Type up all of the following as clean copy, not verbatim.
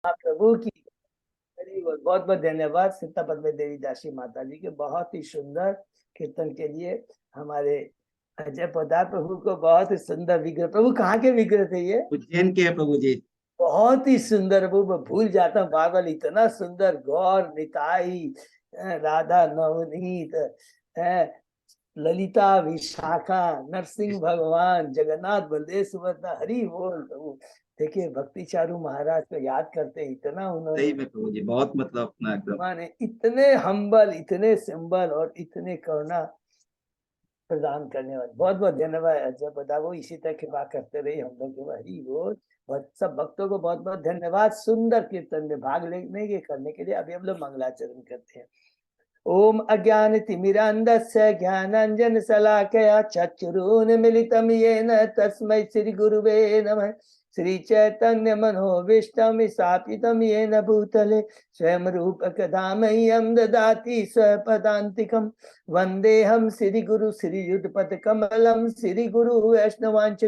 प्रभु की बहुत बहुत धन्यवाद सीता पद्मे देवी दासी माता जी के बहुत ही सुंदर कीर्तन के लिए। हमारे अजय पदार प्रभु को बहुत ही सुंदर विग्रह, प्रभु कहाँ के विग्रह थे ये? उज्जैन के है प्रभु जी। बहुत ही सुंदर प्रभु, मैं भूल जाता हूँ बार बार, इतना सुंदर गौर निताई, राधा नवनीत, ललिता विशाखा, नरसिंह भगवान, जगन्नाथ बलदेव सुभद्रा, हरि बोल प्रभु। देखिए भक्ति चारू महाराज को याद करते हैं, इतना सही उन्होंने में प्रभु जी, बहुत मतलब अपना एकदम माने, इतने हम्बल, इतने सिंबल और इतने करुणा प्रदान करने वाले। बहुत बहुत धन्यवाद अजय बता, वो इसी तरह कृपा करते रही हम लोग के, हरि बोल। और सब भक्तों को बहुत बहुत धन्यवाद सुंदर कीर्तन में भाग लेने के करने के लिए। अभी हम लोग मंगलाचरण करते हैं। ओम अज्ञान तिमिरांधस्य ज्ञानांजन शलाकया चक्षुरुन्मीलितं येन तस्मै श्री गुरुवे नमः। श्री चैतन्य मनोभीष्टं स्थापितं येन भूतले स्वयं रूपक धामह्यं ददाति स्वपदान्तिकं। वन्देऽहं श्री गुरु श्रीयुतपद कमलं श्री गुरु वैष्णवांच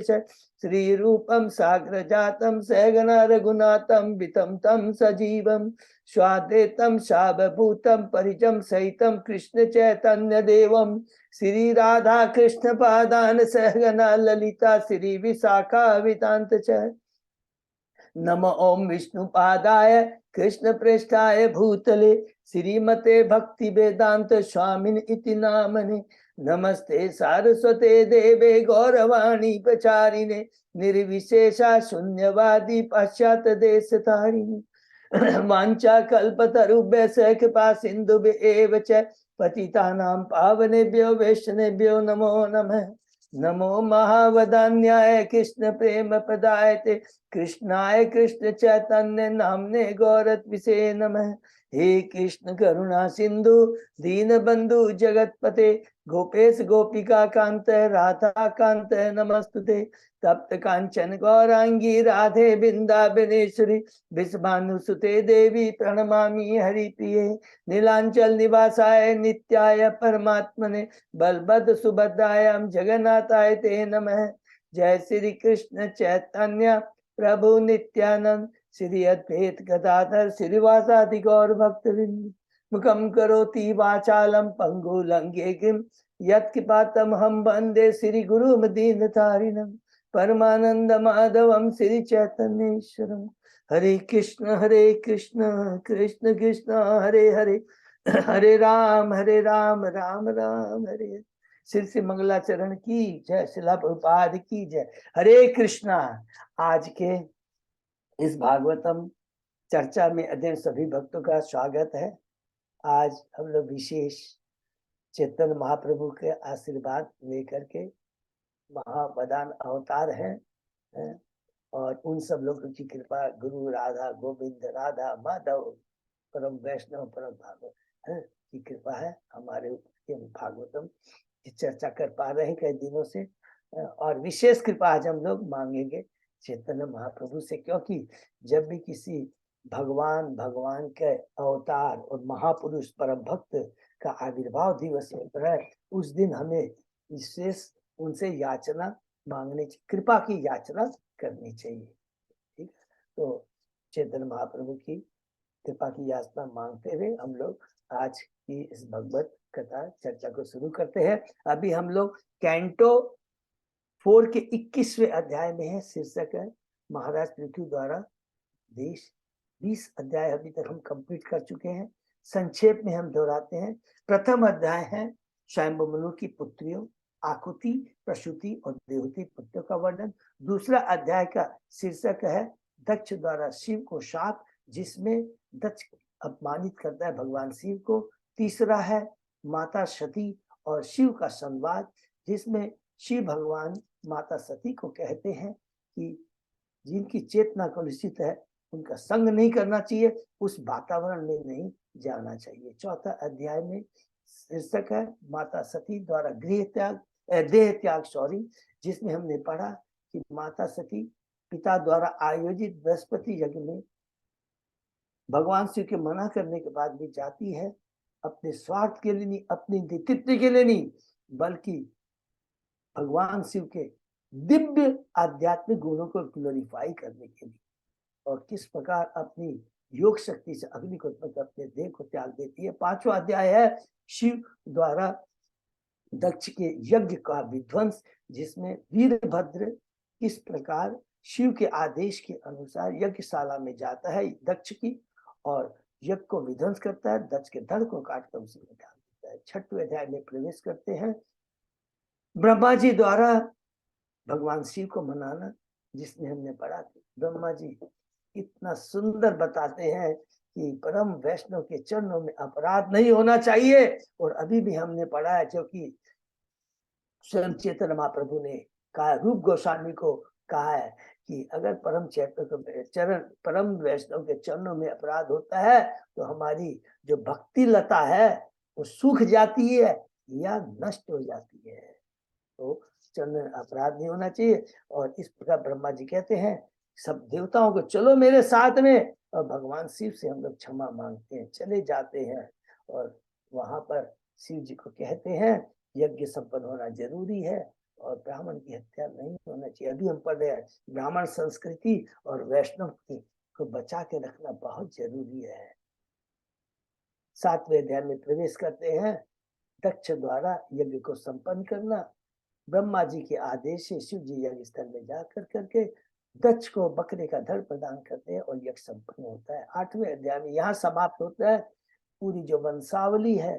श्री रूपं साग्रजातं सहगना रघुनाथं वितं तं सजीवं स्वाद्वैतं सावभूतं परिजं सहितं कृष्ण चैतन्य देवं श्री राधा कृष्ण पादान सहगना ललिता श्री विशाखा वितांत च। नमो ओम विष्णु पादाय कृष्ण पृष्ठाय भूतले श्रीमते भक्ति वेदांत स्वामिन इति नामने। नमस्ते सारस्वते देवे गौरवाणी प्रचारिणे निर्विशेषा शून्यवादी पाश्चात देश तारिणी। वाञ्छा कल्पतरुभ्यश्च कृपा सिन्धुभ्येव च पतितानां पावनेभ्यो वैष्णवेभ्यो नमो नमः। नमो महावदान्याय कृष्ण प्रेम प्रदायते कृष्णाय कृष्ण चैतन्य नामने गौरत्विषे नमः। हे कृष्ण करुणा सिंधु दीन बंधु जगतपते गोपेश गोपिका कांत राधा कांत नमस्तुते। तप्त कांचन गौरांगी राधे बिंदाबनेश्वरी विश्वानुसुते देवी प्रणमामि हरिप्रिये। नीलांचल निवासाय नित्याय परमात्मने बलभद्र सुभद्रायां जगन्नाथाय ते नमः। जय श्री कृष्ण चैतन्य प्रभु नित्यानंद श्री अद्वैत गदाधर श्रीवासादि गौर भक्तवृंद। मुखम करोति वाचालम पंगुलं गिरिं यत्कृपातमहं वन्दे श्री गुरुं दीनतारिणं परमानंद माधवं श्री चैतन्येश्वरम्। हरे कृष्ण कृष्ण कृष्ण हरे हरे, हरे राम राम राम हरे हरे। श्री श्री मंगलाचरण की जय, शिला प्रभुपाद की जय। हरे कृष्णा। आज के इस भागवतम चर्चा में अध्ययन सभी भक्तों का स्वागत है। आज हम लोग विशेष चैतन्य महाप्रभु के आशीर्वाद लेकर के महावदान अवतार हैं, और उन सब लोगों की कृपा, गुरु राधा गोविंद राधा माधव परम वैष्णव परम भागवत की कृपा है हमारे भागवतम की चर्चा कर पा रहे हैं कई दिनों से। और विशेष कृपा आज हम लोग मांगेंगे चैतन्य महाप्रभु से, क्योंकि जब भी किसी भगवान के अवतार और महापुरुष परम भक्त का आविर्भाव दिवस होता है, उस दिन हमें विशेष उनसे याचना मांगनी, कृपा की याचना करनी चाहिए। ठीक, तो चैतन्य महाप्रभु की कृपा की याचना मांगते हुए हम लोग आज की इस भगवत कथा चर्चा को शुरू करते हैं। अभी हम लोग कैंटो 4 के 21वें अध्याय में है। शीर्षक है महाराज पृथ्वी द्वारा देश। 20 अध्याय अभी तक हम कंप्लीट कर चुके हैं। संक्षेप में हम दोहराते हैं। प्रथम अध्याय है स्वयंभू मनु की पुत्रियों आकुति, प्रसूति और देवती पुत्रों का वर्णन। दूसरा अध्याय का शीर्षक है दक्ष द्वारा शिव को शाप, जिसमें दक्ष अपमानित करता है भगवान शिव को। तीसरा है माता सती और शिव का संवाद, जिसमें शिव भगवान माता सती को कहते हैं कि जिनकी चेतना कलुषित है उनका संग नहीं करना चाहिए, उस वातावरण में नहीं जाना चाहिए। चौथा अध्याय में शीर्षक है माता सती द्वारा देह त्याग, जिसमें हमने पढ़ा कि माता सती पिता द्वारा आयोजित बृहस्पति यज्ञ में भगवान शिव के मना करने के बाद भी जाती है, अपने स्वार्थ के लिए नहीं, अपनी नेतृत्व के लिए नहीं, बल्कि भगवान शिव के दिव्य आध्यात्मिक गुणों को ग्लोरीफाई करने के लिए। और किस प्रकार अपनी योग शक्ति से अग्नि को उत्पन्न कर अपने देह को त्याग देती है। 5वां अध्याय है शिव द्वारा दक्ष के यज्ञ का विध्वंस, जिसमें वीरभद्र किस प्रकार शिव के आदेश के अनुसार यज्ञशाला में जाता है दक्ष की, और यज्ञ को विध्वंस करता है, दक्ष के धड़ को काटकर उसी में डाल देता है। 6वें अध्याय में प्रवेश करते हैं। ब्रह्मा जी द्वारा भगवान शिव को मनाना, जिसमें हमने पढ़ा था ब्रह्मा जी इतना सुंदर बताते हैं कि परम वैष्णव के चरणों में अपराध नहीं होना चाहिए। और अभी भी हमने पढ़ा है, क्योंकि स्वयं चैतन्य महाप्रभु ने कहा, रूप गोस्वामी को कहा है कि अगर परम चरण परम वैष्णव के चरणों में अपराध होता है तो हमारी जो भक्ति लता है वो सूख जाती है या नष्ट हो जाती है। तो चरण में अपराध नहीं होना चाहिए। और इस प्रकार ब्रह्मा जी कहते हैं सब देवताओं को चलो मेरे साथ में, और भगवान शिव से हम लोग क्षमा मांगते हैं, चले जाते हैं। और वहां पर शिव जी को कहते हैं यज्ञ संपन्न होना जरूरी है और ब्राह्मण की हत्या नहीं होना चाहिए। अभी हम पढ़ रहे हैं ब्राह्मण संस्कृति और वैष्णव की को बचा के रखना बहुत जरूरी है। 7वें अध्याय में प्रवेश करते हैं। दक्ष द्वारा यज्ञ को संपन्न करना, ब्रह्मा जी के आदेश से शिव जी यज्ञ स्थल में जाकर करके दक्ष को बकरे का धड़ प्रदान करते हैं और यज्ञ संपन्न होता है। 8वें अध्याय में यहाँ समाप्त होता है पूरी जो वंशावली है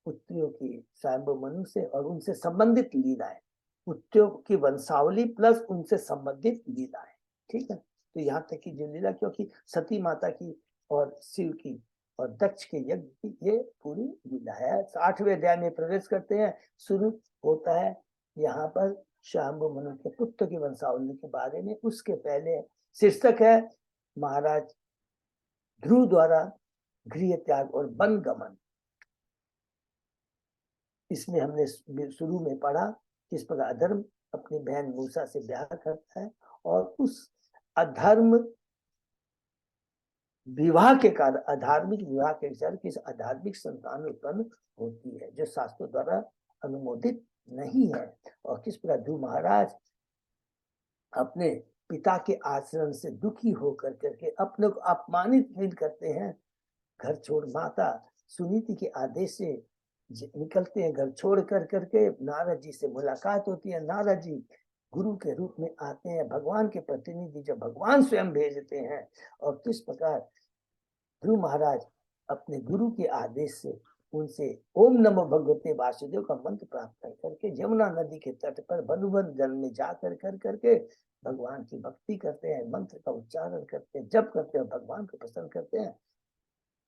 पुत्रियों की स्वयंभू मनु से और उनसे संबंधित लीलाएं, पुत्रियों की वंशावली प्लस उनसे संबंधित लीलाएं। ठीक है, तो यहाँ तक की जो लीला, क्योंकि सती माता की और शिव की और दक्ष के यज्ञ की ये पूरी लीला है। 8वें अध्याय में प्रवेश करते हैं। शुरू होता है यहाँ पर शंभु मनु के पुत्र की वंशावली के बारे में। उसके पहले शीर्षक है महाराज ध्रुव द्वारा गृह त्याग और वन गमन। इसमें हमने शुरू में पढ़ा किस प्रकार अधर्म अपनी बहन मूसा से ब्याह करता है और उस अधर्म विवाह के कारण, अधार्मिक विवाह के कारण किस अधार्मिक संतान उत्पन्न होती है जो शास्त्रों द्वारा अनुमोदित नहीं है। और किस प्रकार ध्रुव महाराज अपने पिता के आचरण से दुखी होकर करके अपने को अपमानित फील करते हैं। घर छोड़ माता सुनीति के आदेश से निकलते हैं, घर छोड़ कर करके नारद जी से मुलाकात होती है। नारद जी गुरु के रूप में आते हैं, भगवान के प्रतिनिधि जो भगवान स्वयं भेजते हैं। और किस प्रकार ध्रुव महाराज अपने गुरु के आदेश से उनसे ओम नमो भगवते वासुदेव का मंत्र प्राप्त कर करके यमुना नदी के तट पर बनुवन जल में जाकर कर करके भगवान की भक्ति करते हैं, मंत्र का उच्चारण करते हैं, जप करते हैं, भगवान को प्रसन्न करते हैं।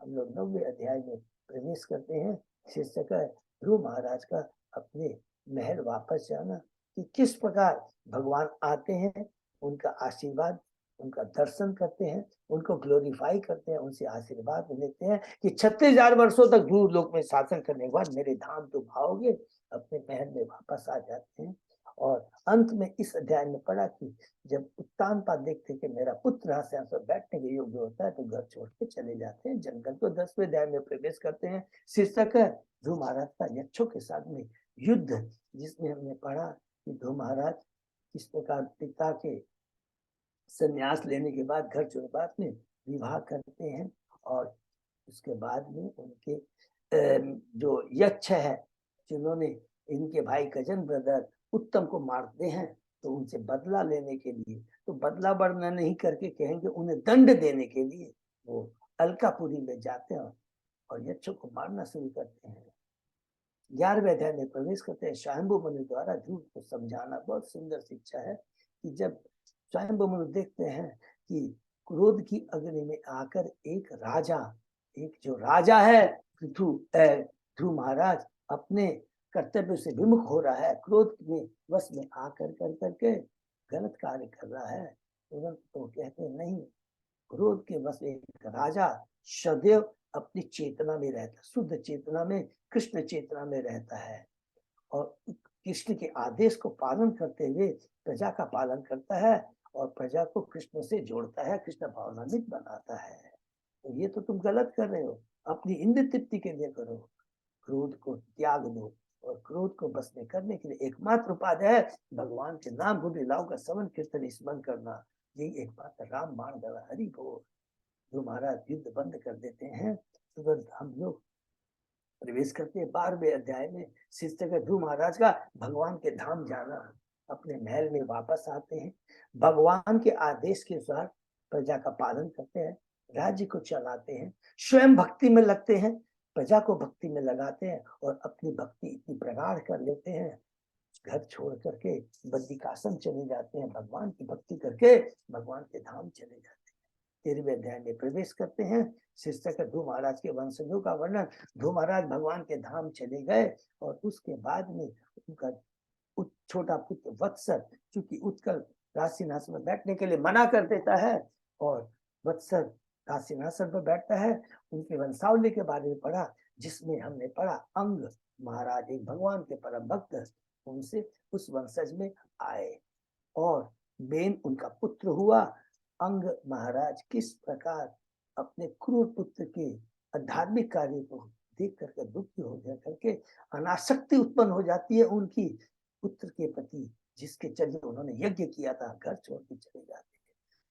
हम लोग 9वें अध्याय में प्रवेश करते हैं। शीर्षक है ध्रुव महाराज का अपने महल वापस जाना, कि किस प्रकार भगवान आते हैं, उनका आशीर्वाद, उनका दर्शन करते हैं, उनको ग्लोरीफाई करते हैं, उनसे आशीर्वाद लेते हैं कि 36,000 वर्षों तक ध्रुव लोक में शासन करने के बाद मेरे धाम तो भाओगे, अपने महल में वापस आ जाते हैं। और अंत में इस अध्याय में पढ़ा कि जब उत्तानपाद देखते कि मेरा पुत्र यहाँ से बैठने के योग्य होता है तो घर छोड़ के चले जाते हैं जंगल। तो 10वें अध्याय में प्रवेश करते हैं। शीर्षक है ध्रुव महाराज का यक्षों के साथ में युद्ध, जिसमें हमने पढ़ा कि ध्रुव महाराज किस प्रकार पिता के संन्यास लेने के बाद घर छोड़ने बाद में विवाह करते हैं। और उसके बाद में उनके जो यक्ष है जिन्होंने इनके भाई कजन ब्रदर उत्तम को मारते हैं, तो उनसे बदला लेने के लिए, तो बदला वर्णन नहीं करके कहेंगे उन्हें दंड देने के लिए वो अलकापुरी में जाते हैं और यक्षों को मारना शुरू करते हैं। 11वें अध्याय में प्रवेश करते हैं। स्वयंभू मनु द्वारा ध्रुव को समझाना बहुत सुंदर शिक्षा है कि जब स्वयंभू मनु देखते हैं कि क्रोध की अग्नि में आकर एक जो राजा है ध्रुव महाराज अपने कर्तव्य से विमुख हो रहा है, क्रोध में वश में आकर कर करके गलत कार्य कर रहा है, तुरंत तो कहते नहीं, क्रोध के वश एक राजा सदैव अपनी चेतना में रहता, शुद्ध चेतना में, कृष्ण चेतना में रहता है और कृष्ण के आदेश को पालन करते हुए प्रजा का पालन करता है और प्रजा को कृष्ण से जोड़ता है, कृष्ण भावनान्वित बनाता है। तो ये तो तुम गलत कर रहे हो, अपनी इंद्र तृप्ति के लिए करो, क्रोध को त्याग दो। और क्रोध को बस में करने के लिए एकमात्र उपाय है भगवान के नाम गुण लीलाओं का श्रवण कीर्तन स्मरण करना। यही एक बात है। राम बाण गला हरि बोल। जो महाराज युद्ध बंद कर देते हैं, तुरंत हम लोग प्रवेश करते हैं 12वें अध्याय में। शिष्य ध्रुव महाराज का भगवान के धाम जाना, अपने महल में वापस आते हैं, भगवान के आदेश के अनुसार प्रजा का पालन करते हैं, राज्य को चलाते हैं, स्वयं भक्ति में लगते हैं, प्रजा को भक्ति में लगाते हैं और अपनी भक्ति इतनी प्रगाढ़ कर लेते हैं, घर छोड़ करके बद्रिकाश्रम चले जाते हैं, भगवान की भक्ति करके भगवान के धाम चले जाते हैं। 13वें अध्याय में प्रवेश करते हैं। शिष्य ध्रुव महाराज के वंशजों का वर्णन। ध्रुव महाराज भगवान के धाम चले गए और उसके बाद में उनका छोटा पुत्र वत्सल, चूंकि उत्कल राजसिंहासन में बैठने के लिए मना कर देता है और वत्सल राजसिंहासन पर बैठता है, उनके वंशावली के बारे में पढ़ा, जिसमें हमने पढ़ा अंग महाराज एक भगवान के परम भक्त उनसे उस वंशज में आए और बेन उनका पुत्र हुआ। अंग महाराज किस प्रकार अपने क्रूर पुत्र के आध्यात्मिक कार्य को देख करके दुखी हो जा करके अनासक्ति उत्पन्न हो जाती है उनकी पुत्र के प्रति, जिसके चलिए उन्होंने यज्ञ किया था, घर छोड़ के चले जाते हैं।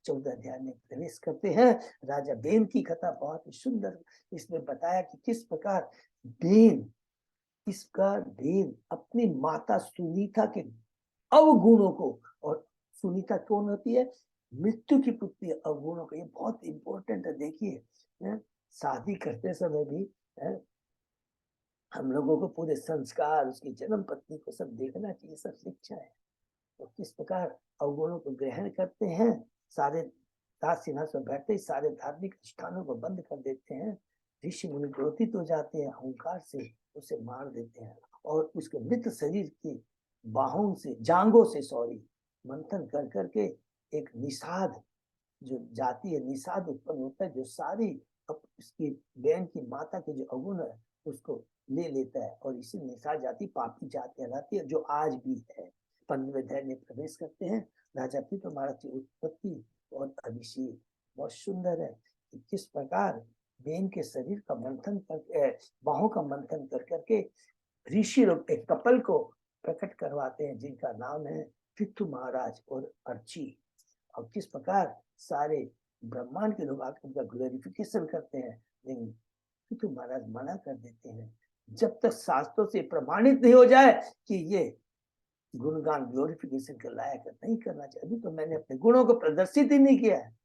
14 अध्याय में प्रवेश करते हैं। राजा बेन की कथा बहुत ही सुंदर, इसमें बताया कि किस प्रकार बेन अपनी माता सुनीता के अवगुणों को, और सुनीता कौन होती है? मृत्यु की पुत्री अवगुणों को। ये बहुत इंपॉर्टेंट है। देखिए शादी करते समय भी हम लोगों को पूरे संस्कार, उसकी जन्म पत्नी को सब देखना चाहिए, सब शिक्षा है। तो किस प्रकार अवगुणों को ग्रहण करते हैं, सारे राज सिंहासन बैठते ही सारे धार्मिक अनुष्ठानों को बंद कर देते हैं, ऋषि मुनि क्रोधित हो जाते हैं, अहंकार से उसे मार देते हैं और उसके मृत शरीर की बाहों से, जांघों से मंथन कर करके एक निषाद जो जाति है, निषाद उत्पन्न होता है, जो सारी इसकी बहन की माता के जो अवगुण है उसको ले लेता है और इसी निषाद जाति पापी जाति कहलाती है, जो आज भी है। 15वें अध्याय में प्रवेश करते हैं। राजा पृथु महाराज की उत्पत्ति और अभिषेक बहुत सुंदर है कि किस प्रकार बेन के शरीर का मंथन कर, बाहों का मंथन कर करके ऋषि लोग एक कपल को प्रकट करवाते हैं, जिनका नाम है पृथु महाराज और अर्ची। और किस प्रकार सारे ब्रह्मांड के लोग आकर उनका ग्लोरिफिकेशन करते हैं, लेकिन पृथु महाराज मना कर देते हैं, जब तक शास्त्रों से प्रमाणित नहीं हो जाए कि ये गुणगान ग्लोरिफिकेशन के लायक नहीं करना चाहिए। अभी तो मैंने अपने गुणों को प्रदर्शित ही नहीं किया है,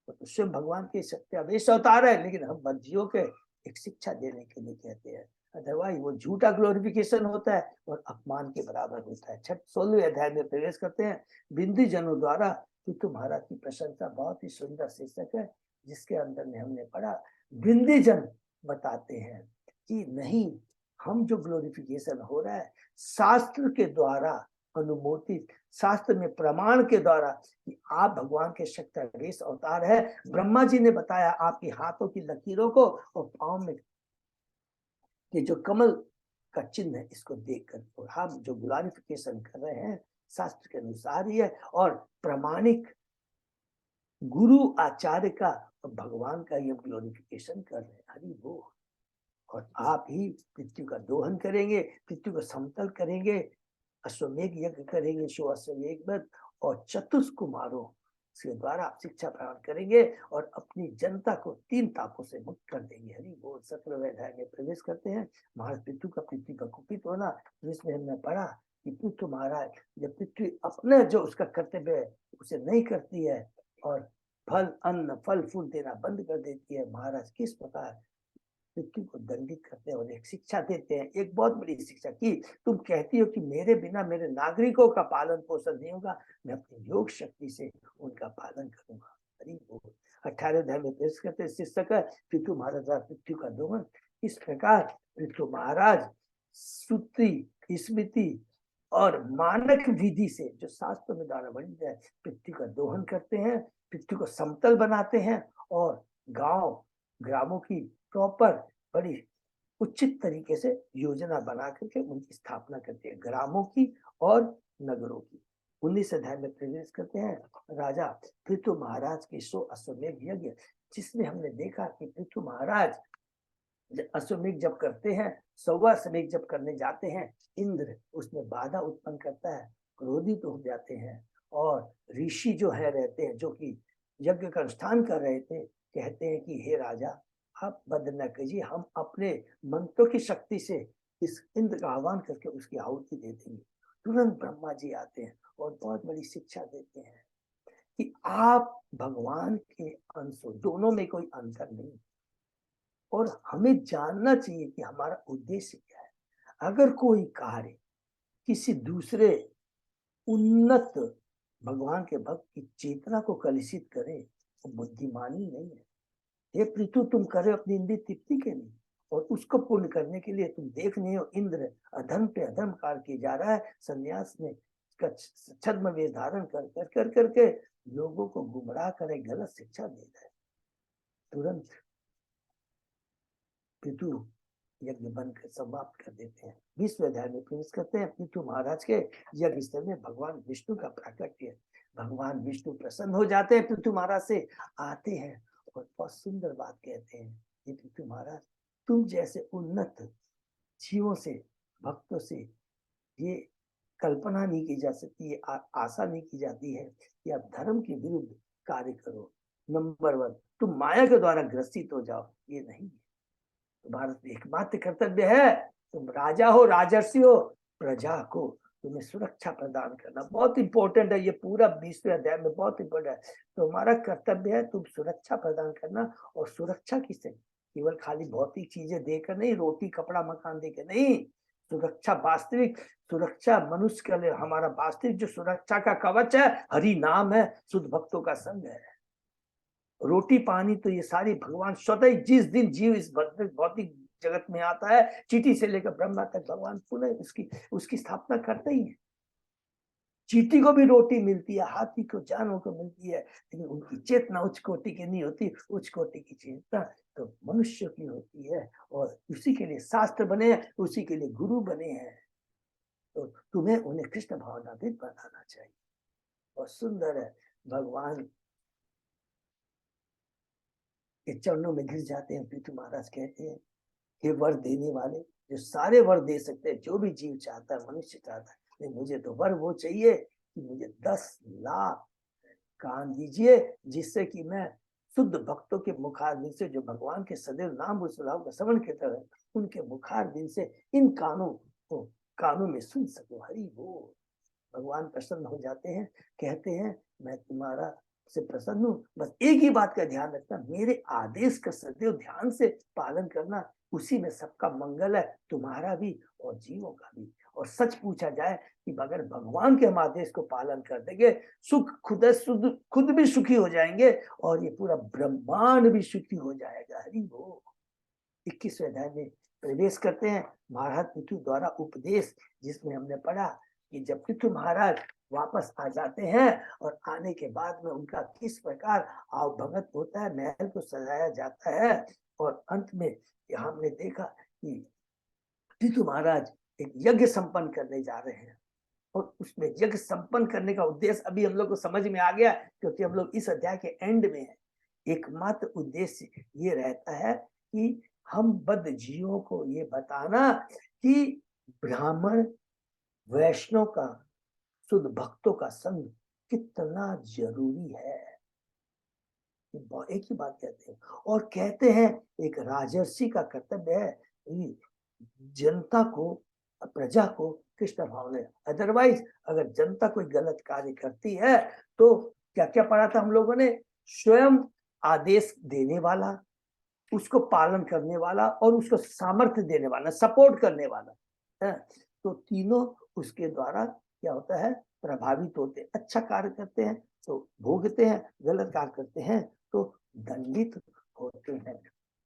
तो स्वयं भगवान के सत्यावेश अवतार है, लेकिन हम बंधियों के एक शिक्षा देने के लिए कहते हैं, अदरवाइज वो झूठा ग्लोरिफिकेशन होता है और अपमान के बराबर होता है। 16वें अध्याय में प्रवेश करते हैं। बिंदी जनों द्वारा पृथु महाराज की प्रशंसा, बहुत ही सुंदर शीर्षक है, जिसके अंदर में हमने पढ़ा बिंदी जन बताते हैं कि नहीं, हम जो ग्लोरिफिकेशन हो रहा है शास्त्र के द्वारा अनुमोदित, शास्त्र में प्रमाण के द्वारा कि आप भगवान के शक्तिवेश अवतार है। ब्रह्मा जी ने बताया आपके हाथों की लकीरों को और पांव में ये जो कमल का चिन्ह है इसको देखकर, और हम जो ग्लोरिफिकेशन कर रहे हैं शास्त्र के अनुसार ही है और प्रमाणिक गुरु आचार्य का और भगवान का ये ग्लोरिफिकेशन कर रहे हैं। हरि बोल। और आप ही पृथ्वी का दोहन करेंगे, पृथ्वी को समतल करेंगे, अश्वमेघ यज्ञ करेंगे, शो अश्वमेघ और चतुष्कुमारों के द्वारा आप शिक्षा प्रदान करेंगे और अपनी जनता को 3 तापों से मुक्त कर देंगे। हरि बोल। 17वें अध्याय में प्रवेश करते हैं। महाराज पृथ्वी का पृथ्वी पर कुपित होना, जिसमें हमने पढ़ा कि पृथ्वी महाराज जब पृथ्वी अपने जो उसका कर्तव्य है उसे नहीं करती है और फल अन्न फल फूल देना बंद कर देती है, महाराज किस प्रकार पृथ्वी को दंडित करते हैं और एक शिक्षा देते हैं, एक बहुत बड़ी शिक्षा की तुम कहती हो कि मेरे बिना मेरे नागरिकों का पालन पोषण नहीं होगा, मैं अपनी योग शक्ति से उनका पालन करूंगा। हरि बोल। 18वें अध्याय में पेश करते हैं शीर्षक है पृथु महाराज पृथ्वी का दोहन। इस प्रकार पृथु महाराज श्रुति स्मृति और मानक विधि से जो शास्त्र में द्वारा वर्णित है पृथ्वी का दोहन करते हैं, पृथ्वी को समतल बनाते हैं और ग्रामों की प्रॉपर बड़ी उचित तरीके से योजना बना करके उनकी स्थापना करते हैं, ग्रामों की और नगरों की। 19 अध्याय में प्रवेश करते हैं। राजा पृथु महाराज के 100 अश्वमेघ यज्ञ, जिसमें हमने देखा कि पृथु महाराज अश्वमेघ जब करते हैं, 100वां अश्वमेघ जब करने जाते हैं, इंद्र उसमें बाधा उत्पन्न करता है, क्रोधित हो जाते हैं और ऋषि जो है रहते हैं, जो कि यज्ञ का अनुष्ठान कर रहे थे, कहते हैं कि हे राजा, आप बद न कीजिए, हम अपने मंत्रों की शक्ति से इस इंद्र का आह्वान करके उसकी आहुति दे देंगे। तुरंत ब्रह्मा जी आते हैं और बहुत बड़ी शिक्षा देते हैं कि आप भगवान के अंश हो, दोनों में कोई अंतर नहीं। और हमें जानना चाहिए कि हमारा उद्देश्य क्या है। अगर कोई कार्य किसी दूसरे उन्नत भगवान के भक्त की चेतना को कलुषित करे, तो बुद्धिमानी नहीं है। हे पृथु, तुम करे अपनी इंद्रिय तृप्ति के लिए, और उसको पूर्ण करने के लिए तुम देख नहीं हो इंद्र अधर्म पे अधर्म कार्य किए जा रहा है। संन्यास में छद्म वेश धारण कर करके लोगों को गुमराह करे, गलत शिक्षा दे रहा है। तुरंत पृथु यज्ञ बंद कर समाप्त कर देते हैं। 20वें अध्याय में प्रवेश करते हैं। पृथु महाराज के यज्ञ स्थल में भगवान विष्णु का प्राकट्य, भगवान विष्णु प्रसन्न हो जाते हैं, पृथु महाराज से आते हैं और बहुत सुंदर बात कहते हैं, ये पृथु महाराज, तुम जैसे उन्नत जीवों से, भक्तों से ये कल्पना नहीं की जा सकती, ये आशा नहीं की जाती है कि आप धर्म के विरुद्ध कार्य करो। नंबर 1, तुम माया के द्वारा ग्रसित हो जाओ, ये नहीं है। तुम्हारा एकमात्र कर्तव्य है, तुम राजा हो, राजर्षि हो, प्रजा को तुम्हें सुरक्षा प्रदान करना बहुत इंपॉर्टेंट है। ये पूरा 20वें अध्याय में बहुत इंपॉर्टेंट है। तुम्हारा कर्तव्य है तुम सुरक्षा प्रदान करना। और सुरक्षा किससे? केवल खाली भौतिक चीजें देकर नहीं, रोटी कपड़ा मकान देकर नहीं। सुरक्षा, वास्तविक सुरक्षा मनुष्य के लिए, हमारा वास्तविक जो सुरक्षा का कवच है, हरि नाम है, शुद्ध भक्तों का संग है। रोटी पानी तो ये सारी भगवान स्वतः ही, जिस दिन जीव इस भौतिक जगत में आता है, चींटी से लेकर ब्रह्मा तक भगवान पुनः उसकी स्थापना करते ही है। चींटी को भी रोटी मिलती है, हाथी को, जानवरों को मिलती है, लेकिन उनकी चेतना उच्च कोटि की नहीं होती। उच्च कोटि की चेतना तो मनुष्य की होती है, और उसी के लिए शास्त्र बने हैं, उसी के लिए गुरु बने हैं। तो तुम्हें उन्हें कृष्ण भावनातीत बनाना चाहिए। और सुंदर है, भगवान के चरणों में गिर जाते हैं। पृथु महाराज कहते हैं, हे वर देने वाले, जो सारे वर दे सकते हैं, जो भी जीव चाहता है, मनुष्य चाहता है, लेकिन मुझे तो वर वो चाहिए कि मुझे 10 लाख कान दीजिए, जिससे कि मैं शुद्ध भक्तों के मुखारबिंद से, जो भगवान के सदैव नाम और सुधाव का श्रवण करते हैं, उनके मुखारबिंद से इन कानों को कानों में सुन सकूं। हरि बोल। भगवान प्रसन्न हो जाते हैं, कहते हैं मैं तुम्हारा से प्रसन्न हूँ, बस एक ही बात का ध्यान रखना, मेरे आदेश का सदैव ध्यान से पालन करना, उसी में सबका मंगल है, तुम्हारा भी और जीवों का भी। और सच पूछा जाए कि अगर भगवान के हम आदेश को पालन कर देंगे, सुख खुद भी सुखी हो जाएंगे, और ये पूरा ब्रह्मांड भी सुखी हो जाएगा। हरि बोल। 21वें अध्याय में प्रवेश करते हैं। महाराज पृथु द्वारा उपदेश, जिसमें हमने पढ़ा कि जब पृथु महाराज वापस आ जाते हैं, और आने के बाद में उनका किस प्रकार आवभगत होता है, महल को सजाया जाता है, और अंत में हमने देखा कि पृथु महाराज एक यज्ञ संपन्न करने जा रहे हैं। और उसमें यज्ञ संपन्न करने का उद्देश्य अभी हम लोग को समझ में आ गया, क्योंकि हम लोग इस अध्याय के एंड में है। एकमात्र उद्देश्य ये रहता है कि हम बद्ध जीवों को ये बताना कि ब्राह्मण वैष्णव का, शुद्ध भक्तों का संग कितना जरूरी है। एक ही बात कहते हैं, और कहते हैं एक राजर्षि का कर्तव्य है कि जनता को, प्रजा को कृष्ण भाव में, अदरवाइज अगर जनता कोई गलत कार्य करती है तो क्या क्या पढ़ा था हम लोगों ने, स्वयं आदेश देने वाला, उसको पालन करने वाला, और उसको सामर्थ्य देने वाला, सपोर्ट करने वाला है, तो तीनों उसके द्वारा क्या होता है, प्रभावित होते हैं। अच्छा कार्य करते हैं तो भोगते हैं, गलत कार्य करते हैं तो दंडित होते हैं।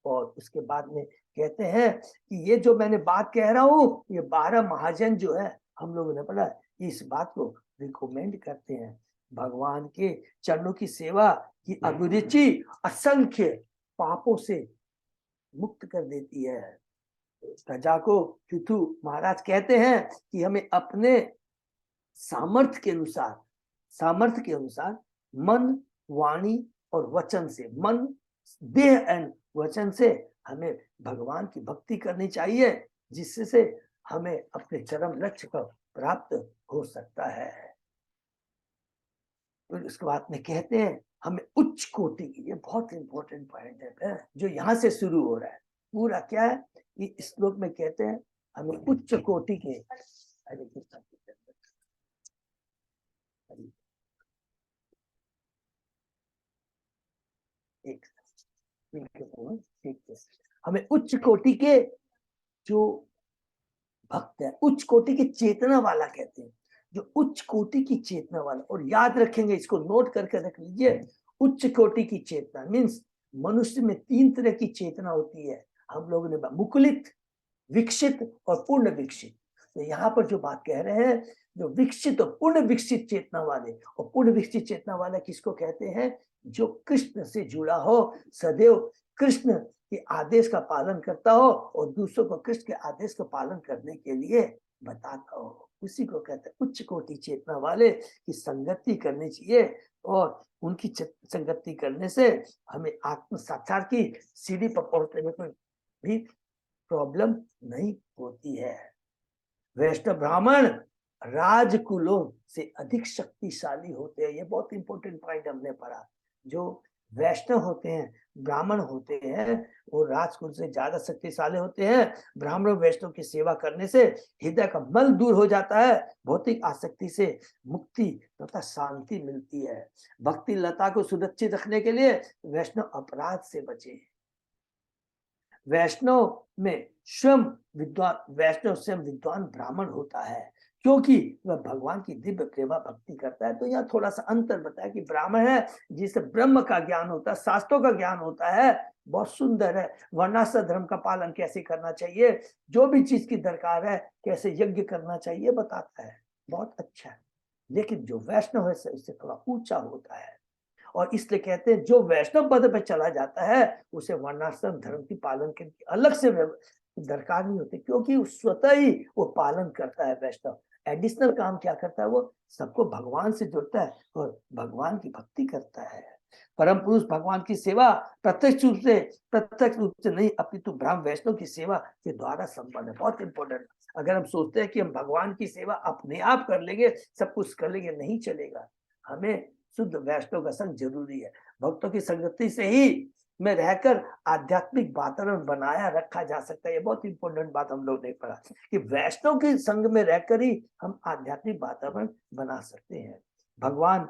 और उसके बाद में कहते हैं कि ये जो मैंने बात कह रहा हूँ, ये 12 महाजन जो है, हम लोगों ने पढ़ा, इस बात को रिकमेंड करते हैं। भगवान के चरणों की सेवा की अभिरुचि असंख्य पापों से मुक्त कर देती है। प्रजा को पृथु महाराज कहते हैं कि हमें अपने सामर्थ्य के अनुसार मन, वाणी और वचन से, मन, देह एंड वचन से हमें भगवान की भक्ति करनी चाहिए, जिससे हमें अपने चरम लक्ष्य को प्राप्त हो सकता है। फिर उसके बाद में कहते हैं हमें उच्च कोटि की, ये बहुत इंपॉर्टेंट पॉइंट है जो यहाँ से शुरू हो रहा है। पूरा क्या है कि इस श्लोक में कहते हैं हमें उच्च कोटि के, हरे कृष्ण, एक हमें उच्च कोटि के जो भक्त है, उच्च कोटि की चेतना वाला कहते हैं, जो उच्च कोटि की चेतना वाला। और याद रखेंगे, इसको नोट करके रख लीजिए, उच्च कोटि की चेतना मीन्स मनुष्य में 3 तरह की चेतना होती है। हम लोगों ने मुकुलित, विकसित और पूर्ण विकसित। तो यहाँ पर जो बात कह रहे हैं, जो विकसित और पूर्ण विकसित चेतना वाले, और पूर्ण विकसित चेतना वाला किसको कहते हैं? जो कृष्ण से जुड़ा हो, सदैव कृष्ण के आदेश का पालन करता हो और दूसरों को कृष्ण के आदेश का पालन करने के लिए बताता हो, उसी को कहते हैं उच्च कोटि चेतना वाले की संगति करनी चाहिए। और उनकी संगति करने से हमें आत्म साक्षात की सीढ़ी पर पहुंचने में कोई भी प्रॉब्लम नहीं होती है। वैष्णव ब्राह्मण राजकुलों से अधिक शक्तिशाली होते हैं। ये बहुत इंपॉर्टेंट पॉइंट हमने पढ़ा। जो वैष्णव होते हैं, ब्राह्मण होते हैं, वो राजकुल से ज्यादा शक्तिशाली होते हैं। ब्राह्मण वैष्णव की सेवा करने से हृदय का मल दूर हो जाता है, भौतिक आसक्ति से मुक्ति तथा शांति मिलती है। भक्ति लता को सुरक्षित रखने के लिए वैष्णव अपराध से बचे। वैष्णव में स्वयं विद्वान, वैष्णव स्वयं विद्वान ब्राह्मण होता है, क्योंकि वह भगवान की दिव्य प्रेमा भक्ति करता है। तो यहाँ थोड़ा सा अंतर बताया कि ब्राह्मण है जिसे ब्रह्म का ज्ञान होता है, शास्त्रों का ज्ञान होता है, बहुत सुंदर है। वर्णाश्रम धर्म का पालन कैसे करना चाहिए, जो भी चीज की दरकार है, कैसे यज्ञ करना चाहिए बताता है, बहुत अच्छा है। लेकिन जो वैष्णव है इससे थोड़ा ऊंचा होता है, और इसलिए कहते हैं जो वैष्णव पद पर चला जाता है उसे वर्णाश्रम धर्म की पालन की अलग से दरकार नहीं होती, क्योंकि स्वतः ही वो पालन करता है। वैष्णव एडिशनल काम क्या करता है? वो सबको भगवान से जोड़ता है और भगवान की भक्ति करता है। परम पुरुष भगवान की सेवा प्रत्यक्ष रूप से नहीं, अपितु ब्राह्मण वैष्णव की सेवा के द्वारा संपन्न है। बहुत इंपॉर्टेंट। अगर हम सोचते हैं कि हम भगवान की सेवा अपने आप कर लेंगे, सब कुछ कर लेंगे, नहीं चलेगा। हमें शुद्ध वैष्णव का संग जरूरी है। भक्तों की संगति से ही में रहकर आध्यात्मिक वातावरण बनाया रखा जा सकता है। ये बहुत इंपॉर्टेंट बात हम लोग ने पढ़ा कि वैष्णव के संग में रहकर ही हम आध्यात्मिक वातावरण बना सकते हैं। भगवान,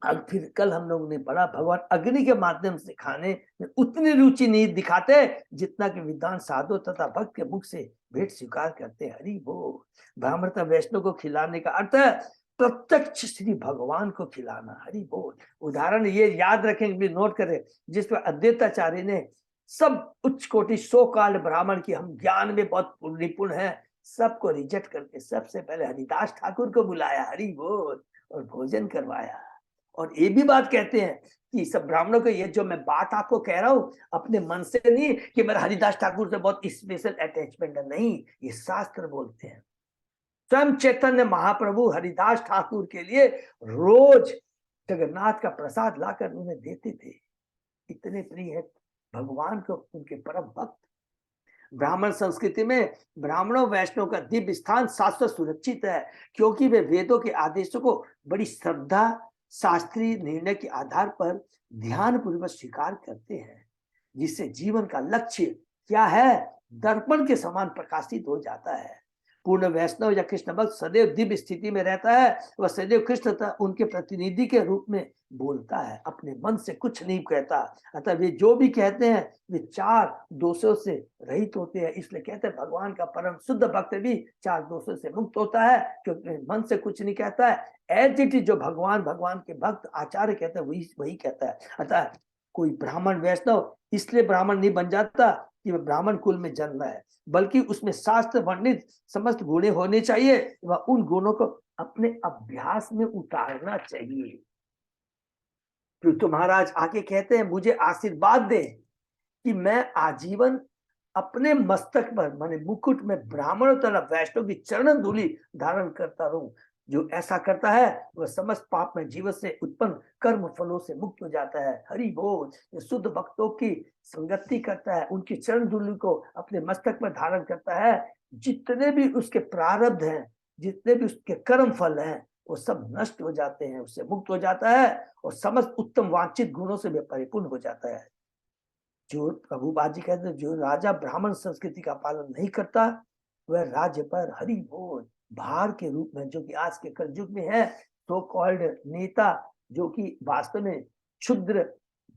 अब फिर कल हम लोग ने पढ़ा, भगवान अग्नि के माध्यम से खाने में उतनी रुचि नहीं दिखाते जितना कि विद्वान साधु तथा भक्त के मुख से भेंट स्वीकार करते हैं। हरि बोल। ब्राह्मणता वैष्णव को खिलाने का अर्थ है प्रत्यक्ष श्री भगवान को खिलाना। हरि बोल। उदाहरण ये याद रखेंगे, नोट करें, जिस पर अद्वैताचार्य ने सब उच्च कोटि सो काल ब्राह्मण की हम ज्ञान में बहुत निपुण है, सबको रिजेक्ट करके सबसे पहले हरिदास ठाकुर को बुलाया, हरि बोल, और भोजन करवाया। और ये भी बात कहते हैं कि सब ब्राह्मणों को, ये जो मैं बात आपको कह रहा हूं अपने मन से नहीं कि मेरा हरिदास ठाकुर से बहुत स्पेशल अटैचमेंट है, नहीं, ये शास्त्र बोलते हैं। स्वयं चैतन्य महाप्रभु हरिदास ठाकुर के लिए रोज जगन्नाथ का प्रसाद लाकर उन्हें देते थे। इतने प्रिय है भगवान को उनके परम भक्त। ब्राह्मण संस्कृति में ब्राह्मणों वैष्णव का दिव्य स्थान शाश्वत सुरक्षित है, क्योंकि वे वेदों के आदेशों को बड़ी श्रद्धा, शास्त्रीय निर्णय के आधार पर ध्यान पूर्वक स्वीकार करते हैं, जिससे जीवन का लक्ष्य क्या है दर्पण के समान प्रकाशित हो जाता है। पूर्ण वैष्णव या कृष्ण भक्त सदैव दिव्य स्थिति में रहता है, वह सदैव कृष्ण उनके प्रतिनिधि के रूप में बोलता है, अपने मन से कुछ नहीं कहता। अतः वे जो भी कहते हैं वे 4 दोषों से रहित होते हैं। इसलिए कहते हैं भगवान का परम शुद्ध भक्त भी 4 दोषों से मुक्त होता है, क्योंकि मन से कुछ नहीं कहता है। एज इट इज जो भगवान के भक्त आचार्य कहते हैं वही कहता है। अतः कोई ब्राह्मण वैष्णव इसलिए ब्राह्मण नहीं बन जाता कि वह ब्राह्मण कुल में जन्म है, बल्कि उसमें शास्त्र वर्णित समस्त गुण होने चाहिए, वह उन गुणों को अपने अभ्यास में उतारना चाहिए। तो महाराज आके कहते हैं मुझे आशीर्वाद दे कि मैं आजीवन अपने मस्तक पर माने मुकुट में ब्राह्मण तथा वैष्णव की चरण धूलि धारण करता रहूं। जो ऐसा करता है वह समस्त पाप में जीवन से उत्पन्न कर्म फलों से मुक्त हो जाता है। हरि बोल। जो शुद्ध भक्तों की संगति करता है, उनकी चरण धूलि को अपने मस्तक पर धारण करता है, जितने भी उसके प्रारब्ध हैं, जितने भी उसके कर्म फल हैं, वो सब नष्ट हो जाते हैं, उससे मुक्त हो जाता है और समस्त उत्तम वांछित गुणों से परिपूर्ण हो जाता है। जो प्रभुपाद जी कहते हैं, जो राजा ब्राह्मण संस्कृति का पालन नहीं करता वह राज्य पर हरि बोल भार के रूप में, जो कि आज के कलयुग में है, तो कॉल्ड नेता जो कि वास्तव में क्षुद्र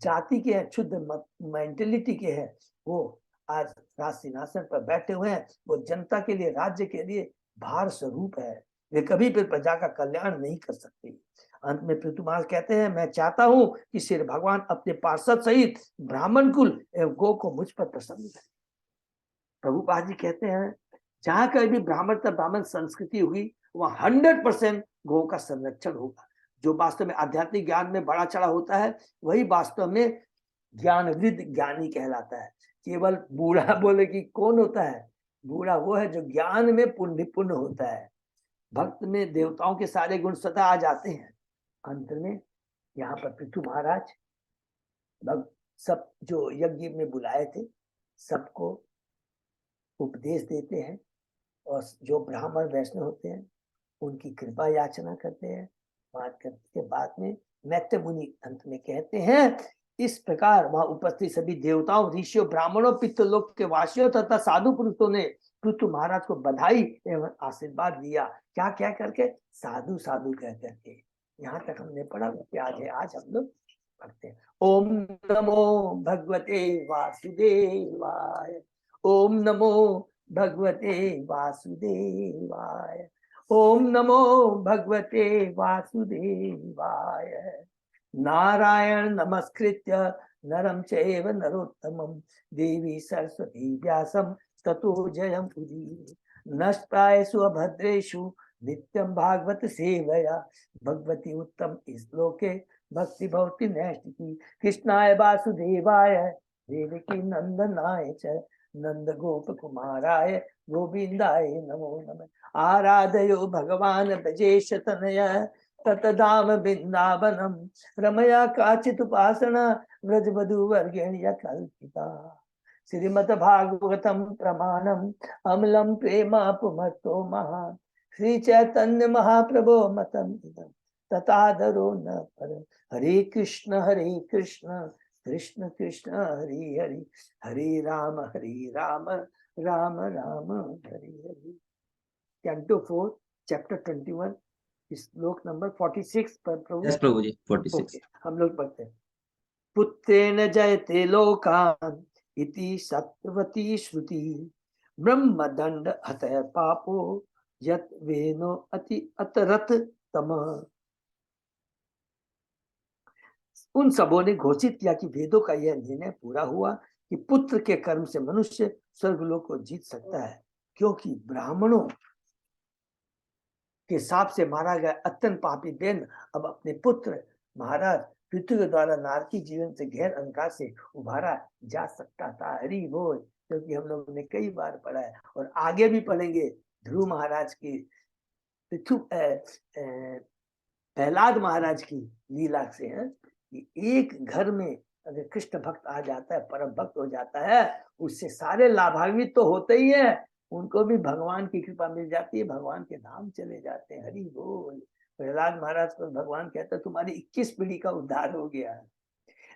जाति के हैं, क्षुद्र मेंटेलिटी के हैं, वो आज राज सिंहासन पर बैठे हुए हैं। वो जनता के लिए, राज्य के लिए भार स्वरूप है। वे कभी भी प्रजा का कल्याण नहीं कर सकते। अंत में पृथुमास कहते हैं, मैं चाहता हूं कि श्री भगवान अपने पार्षद सहित ब्राह्मण कुल एवं गो को मुझ पर प्रसन्न है। प्रभुपाद जी कहते हैं, जहां कहीं भी ब्राह्मण संस्कृति होगी वहां 100% गौ का संरक्षण होगा। जो वास्तव में आध्यात्मिक ज्ञान में बड़ा चढ़ा होता है वही वास्तव में ज्ञानवृद्ध ज्ञानी कहलाता है। केवल बूढ़ा बोले कि कौन होता है? बूढ़ा वो है जो ज्ञान में पुण्य होता है। भक्त में देवताओं के सारे गुण सदा आ जाते हैं। अंत में यहाँ पर पृथु महाराज सब जो यज्ञ में बुलाए थे सबको उपदेश देते हैं और जो ब्राह्मण वैष्णव होते हैं उनकी कृपा याचना करते हैं। बात करने के बाद में मैत्रेय मुनि अंत में कहते हैं, इस प्रकार वहां उपस्थित सभी देवताओं, ऋषियों, ब्राह्मणों, पितृलोक के वासियों तथा साधु पुरुषों ने पृथु महाराज को बधाई एवं आशीर्वाद दिया। क्या क्या करके? साधु साधु कह करके। यहाँ तक हमने पढ़ा, आज हम लोग पढ़ते हैं। ओम नमो भगवते वासुदेवाय। ओम नमो भगवते वासुदेवाय। ओम नमो भगवते वासुदेवाय। नारायण नमस्कृत्य नरं चैव नरोत्तमं देवी सरस्वती व्यासं ततो जयं उदीरये। नष्टायेषु अभद्रेषु नित्यं भागवत सेवया भगवती उत्तम श्लोके भक्ति भवति नैष्टिकी। कृष्णाय वासुदेवाय देवकी नंदनाय च नंद गोप कुमाराय गोविंदाय नमो नमः। आराधयो भगवान ब्रजेश तनय ततधाम वृंदावनम रमया काचित उपासना व्रजवधु वर्गेण्य कल्पिता। श्रीमद् भागवतम प्रमाणम अमलम प्रेमापुमतो महा श्री चैतन्य महाप्रभो मतम इदं तथादरो न पर। हरे कृष्ण कृष्ण कृष्ण हरे हरे हरे राम राम राम हरे हरे। कैंटो 4 चैप्टर 21 श्लोक नंबर 46 पर प्रभु। यस प्रभु जी 46। हम लोग पढ़ते हैं। पुत्रेण जयते लोकान् इति सत्यवती श्रुति ब्रह्म दंड हतः पापो यत वेनो अति अतरत तमः। उन सबों ने घोषित किया कि वेदों का यह निर्णय पूरा हुआ कि पुत्र के कर्म से मनुष्य स्वर्गलोक को जीत सकता है, क्योंकि ब्राह्मणों के हिसाब से मारा गया अत्यंत पापी देन अब अपने पुत्र महाराज पृथ्वी के द्वारा नारकी जीवन से गहर अंधकार से उभारा जा सकता था। हरि बोल। क्योंकि हम लोगों ने कई बार पढ़ा है और आगे भी पढ़ेंगे ध्रुव महाराज की, प्रहलाद महाराज की लीला से है कि एक घर में अगर कृष्ण भक्त आ जाता है, परम भक्त हो जाता है, उससे सारे लाभान्वित तो होते ही है, उनको भी भगवान की कृपा मिल जाती है, भगवान के धाम चले जाते हैं। हरि बोल। प्रहलाद महाराज को भगवान कहता है तुम्हारी 21 पीढ़ी का उद्धार हो गया है।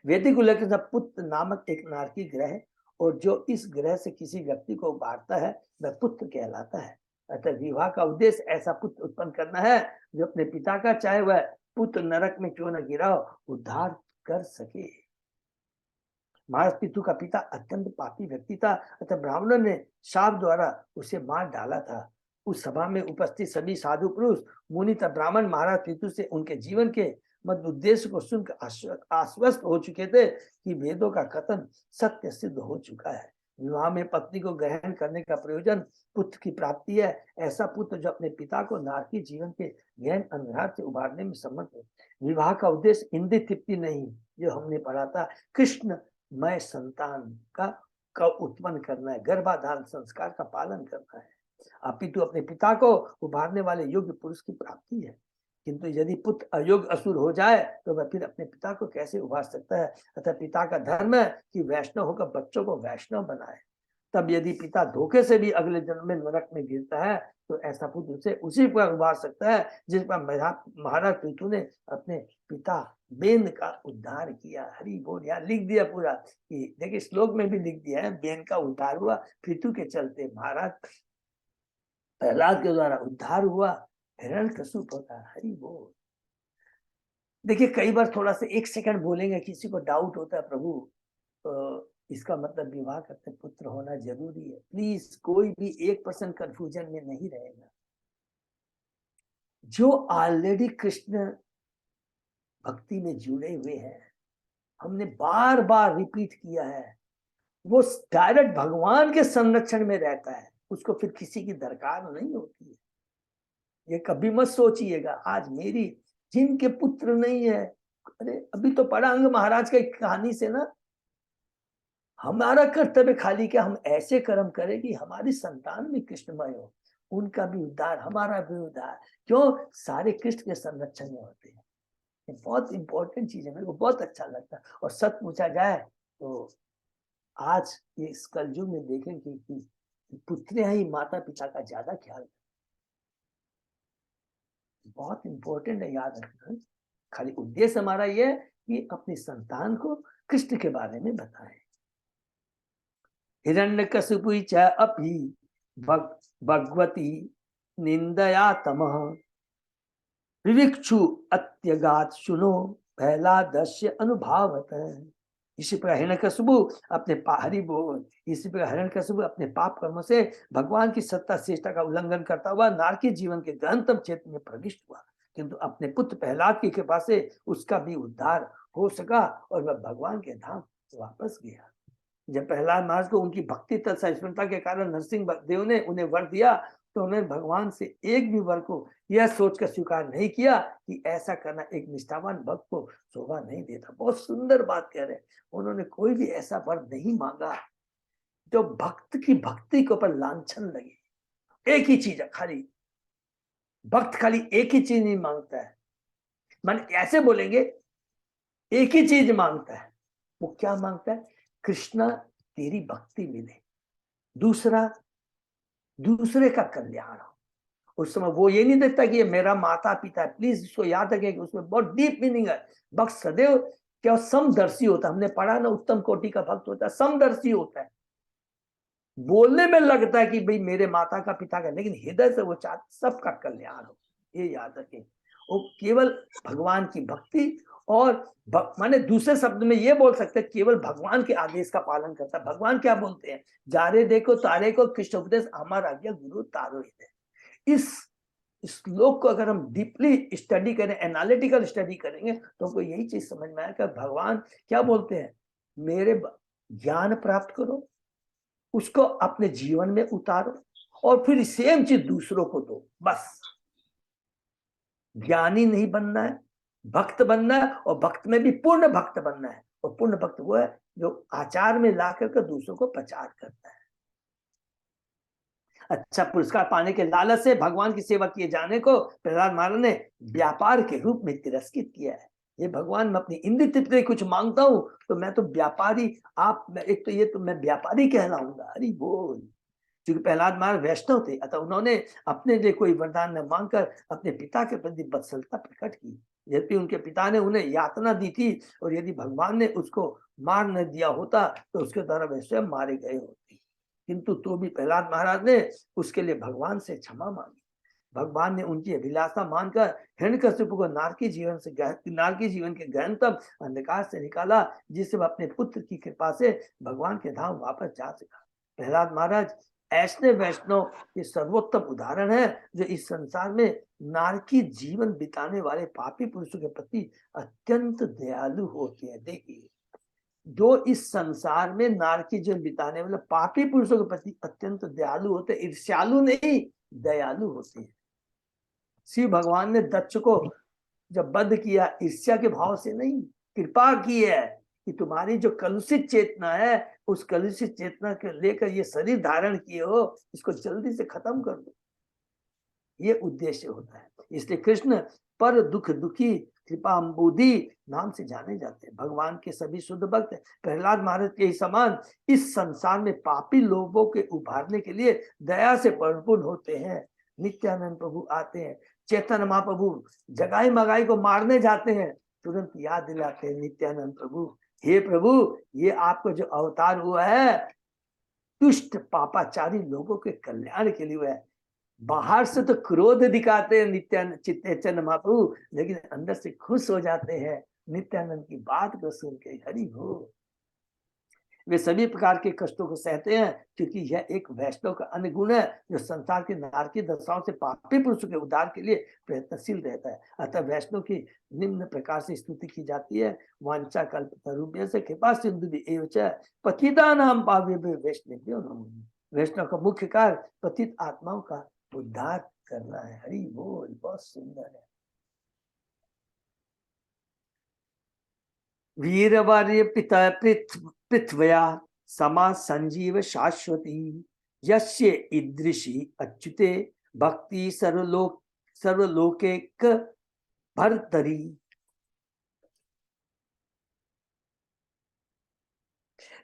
वैदिक उल्लेख पुत्र नामक एक नारकी ग्रह है और जो इस ग्रह से किसी व्यक्ति को उबारता है वह पुत्र कहलाता है। अतः विवाह का उद्देश्य ऐसा पुत्र उत्पन्न करना है जो अपने पिता का, चाहे वह पुत्र नरक में क्यों न गिरा हो, उद्धार कर सके। महाराज पितु का पिता अत्यंत पापी व्यक्ति था, अतः ब्राह्मणों ने शाप द्वारा उसे मार डाला था। उस सभा में उपस्थित सभी साधु पुरुष मुनि तथा ब्राह्मण महाराज पितु से उनके जीवन के मध्य उद्देश्य को सुनकर आश्वस्त हो चुके थे कि वेदों का कथन सत्य सिद्ध हो चुका है। विवाह में पत्नी को ग्रहण करने का प्रयोजन पुत्र की प्राप्ति है। ऐसा पुत्र जो अपने पिता को नारकी जीवन के गहन अंधकार से उबारने में समर्थ हो। विवाह का उद्देश्य इंद्रिय तृप्ति नहीं, जो हमने पढ़ा था, कृष्णमय संतान का उत्पन्न करना है, गर्भाधान संस्कार का पालन करना है, अपितु अपने पिता को उभारने वाले योग्य पुरुष की प्राप्ति है। किंतु यदि पुत्र अयोग्य असुर हो जाए तो वह फिर अपने पिता को कैसे उभार सकता है। अतः पिता का धर्म है कि वैष्णव होकर बच्चों को वैष्णव बनाए। तब यदि पिता धोखे से भी अगले जन्म में नरक में गिरता है तो ऐसा पुत्र उसे उसी पर उबार सकता है जिस पर महाराज पृथु ने अपने पिता बेन का उद्धार किया। हरि बोल। यहाँ लिख दिया पूरा कि देखिए श्लोक में भी लिख दिया है, बेन का उद्धार हुआ पृथु के चलते, महाराज प्रहलाद के द्वारा उद्धार हुआ हिरण्यकशिपु होता। हरि बोल। देखिए कई बार थोड़ा सा 1 सेकंड बोलेंगे, किसी को डाउट होता है प्रभु इसका मतलब विवाह करते पुत्र होना जरूरी है। प्लीज कोई भी 1% कंफ्यूजन में नहीं रहेगा। जो ऑलरेडी कृष्ण भक्ति में जुड़े हुए हैं, हमने बार बार रिपीट किया है, वो डायरेक्ट भगवान के संरक्षण में रहता है, उसको फिर किसी की दरकार नहीं होती है। ये कभी मत सोचिएगा आज मेरी जिनके पुत्र नहीं है, अरे अभी तो पढ़ा अंग महाराज की कहानी से ना, हमारा कर्तव्य खाली क्या हम ऐसे कर्म करें कि हमारी संतान भी कृष्णमय हो, उनका भी उद्धार हमारा भी उद्धार। क्यों? सारे कृष्ण के संरक्षण में होते हैं। ये बहुत इंपॉर्टेंट चीज है, मेरे को बहुत अच्छा लगता है। और सच पूछा जाए तो आज ये इस कलयुग में देखें कि पुत्र ही माता पिता का ज्यादा ख्याल, बहुत इंपॉर्टेंट है, याद रखना। खाली उद्देश्य हमारा ये है कि अपनी संतान को कृष्ण के बारे में बताएं। हिरण्यकशिपु च अपि भगवती निंदया तमः विविक्षु अत्यगात सुनो प्रहलादस्य अनुभावत। इसी प्रकार हिरण्यकशिपु अपने हरि बोल, इसी प्रकार हिरण्यकशिपु अपने पाप कर्मों से भगवान की सत्ता श्रेष्ठता का उल्लंघन करता हुआ नारकी जीवन के गहनतम क्षेत्र में प्रविष्ट हुआ, किंतु अपने पुत्र प्रहलाद की कृपा से उसका भी उद्धार हो सका और वह भगवान के धाम वापस गया। जब प्रहलाद महाराज को उनकी भक्ति तथा स्मृति के कारण नरसिंह देव ने उन्हें वर दिया तो उन्होंने भगवान से एक भी वर को यह सोचकर स्वीकार नहीं किया कि ऐसा करना एक निष्ठावान भक्त को शोभा नहीं देता। बहुत सुंदर बात कह रहे हैं, उन्होंने कोई भी ऐसा वर नहीं मांगा जो भक्त की भक्ति के ऊपर लांछन लगे। एक ही चीज है खाली, भक्त खाली एक ही चीज नहीं मांगता है, मान ऐसे बोलेंगे एक ही चीज मांगता है। वो क्या मांगता है? कृष्णा तेरी भक्ति मिले, दूसरे का कल्याण हो। उस समय वो ये नहीं देखता कि ये मेरा माता पिता है। प्लीज इसको याद रखें कि उसमें बहुत डीप मीनिंग है। भक्त सदैव क्या समदर्शी होता है, हमने पढ़ा ना, उत्तम कोटि का भक्त होता है, समदर्शी होता है। बोलने में लगता है कि भाई मेरे माता का पिता का, लेकिन हृदय से वो चाहता सबका कल्याण हो। ये याद रखें। वो केवल भगवान की भक्ति और माने दूसरे शब्द में ये बोल सकते हैं केवल भगवान के आदेश का पालन करता है। भगवान क्या बोलते हैं? जारे देखो तारे को कृष्ण उपदेश हमारा आज्ञा गुरु तारो ही। इस श्लोक को अगर हम डीपली स्टडी करें, एनालिटिकल स्टडी करेंगे तो हमको यही चीज समझ में आएगा। भगवान क्या बोलते हैं? मेरे ज्ञान प्राप्त करो, उसको अपने जीवन में उतारो और फिर सेम चीज दूसरों को दो। बस ज्ञानी नहीं बनना है, भक्त बनना है, और भक्त में भी पूर्ण भक्त बनना है। और पूर्ण भक्त वो है जो आचार में ला करके दूसरों को प्रचार करता है। अच्छा पुरस्कार पाने के लालच से भगवान की सेवा किए जाने को प्रहलाद महाराज ने व्यापार के रूप में तिरस्कृत किया है। ये भगवान, मैं अपनी इंद्र तृप्ति कुछ मांगता हूं तो मैं तो व्यापारी, आप एक तो ये तो मैं व्यापारी कहलाऊंगा। हरि बोल। क्योंकि प्रहलाद महाराज वैष्णव थे, अतः उन्होंने अपने लिए कोई वरदान न मांगकर अपने पिता के प्रति वत्सलता प्रकट की। यद्यपि उनके पिता ने उन्हें यातना दी थी और यदि भगवान ने उसको मार न दिया होता तो उसके द्वारा वे स्वयं मारे गए होते, किंतु तो भी प्रहलाद महाराज ने उसके लिए भगवान से क्षमा मांगी। भगवान ने उनकी अभिलाषा मानकर हिरण्यकशिपु को नारकी जीवन के गहनतम अंधकार से निकाला, जिससे वह अपने पुत्र की कृपा से भगवान के धाम वापस जा सका। प्रहलाद महाराज ऐसे वैष्णव के सर्वोत्तम उदाहरण है जो इस संसार में नारकी जीवन बिताने वाले पापी पुरुषों के प्रति अत्यंत दयालु होते हैं। देखिए, जो इस संसार में नारकी जीवन बिताने वाले पापी पुरुषों के प्रति अत्यंत दयालु होते हैं, ईर्ष्यालु नहीं दयालु होते हैं। शिव भगवान ने दक्ष को जब वध किया ईर्ष्या के भाव से नहीं, कृपा की है कि तुम्हारी जो कलुषित चेतना है उस कलुषित चेतना के लेकर ये शरीर धारण किए हो, इसको जल्दी से खत्म कर दो। ये उद्देश्य होता है। इसलिए कृष्ण पर दुखी कृपा अम्बुदी नाम से जाने जाते हैं। भगवान के सभी शुद्ध भक्त प्रहलाद महाराज के ही समान इस संसार में पापी लोगों के उभारने के लिए दया से परिपूर्ण होते हैं। नित्यानंद प्रभु आते हैं, चैतन्य महाप्रभु जगाई मगाई को मारने जाते हैं, तुरंत याद दिलाते हैं नित्यानंद प्रभु, हे प्रभु ये आपका जो अवतार हुआ है दुष्ट पापाचारी लोगों के कल्याण के लिए हुआ है। बाहर से तो क्रोध दिखाते हैं नित्यानंद महाप्रभु, लेकिन अंदर से खुश हो जाते हैं नित्यानंद की बात को सुन के। हरि बोल। वे सभी प्रकार के कष्टों को सहते हैं क्योंकि यह एक वैष्णव का अनुगुण है जो संसार के नारकीय दशाओं से पापी पुरुषों के उद्धार के लिए प्रयत्नशील रहता है। अतः वैष्णव की निम्न प्रकार से स्तुति की जाती है। वांछा कल्पतरुभ्य से कृपा सिंधु एव च पतितानां पावेभ्यो वैष्णवेभ्यो नमो। वैष्णव का मुख्य कार्य पतित आत्माओं का उद्धार करना है। हरि बोल। बहुत सुंदर है। वीरवर्य पिता पृथ्व्या समा संजीव शाश्वती यस्य ईदृशी अच्युते भक्ति सर्वलोकैक भर्तरी।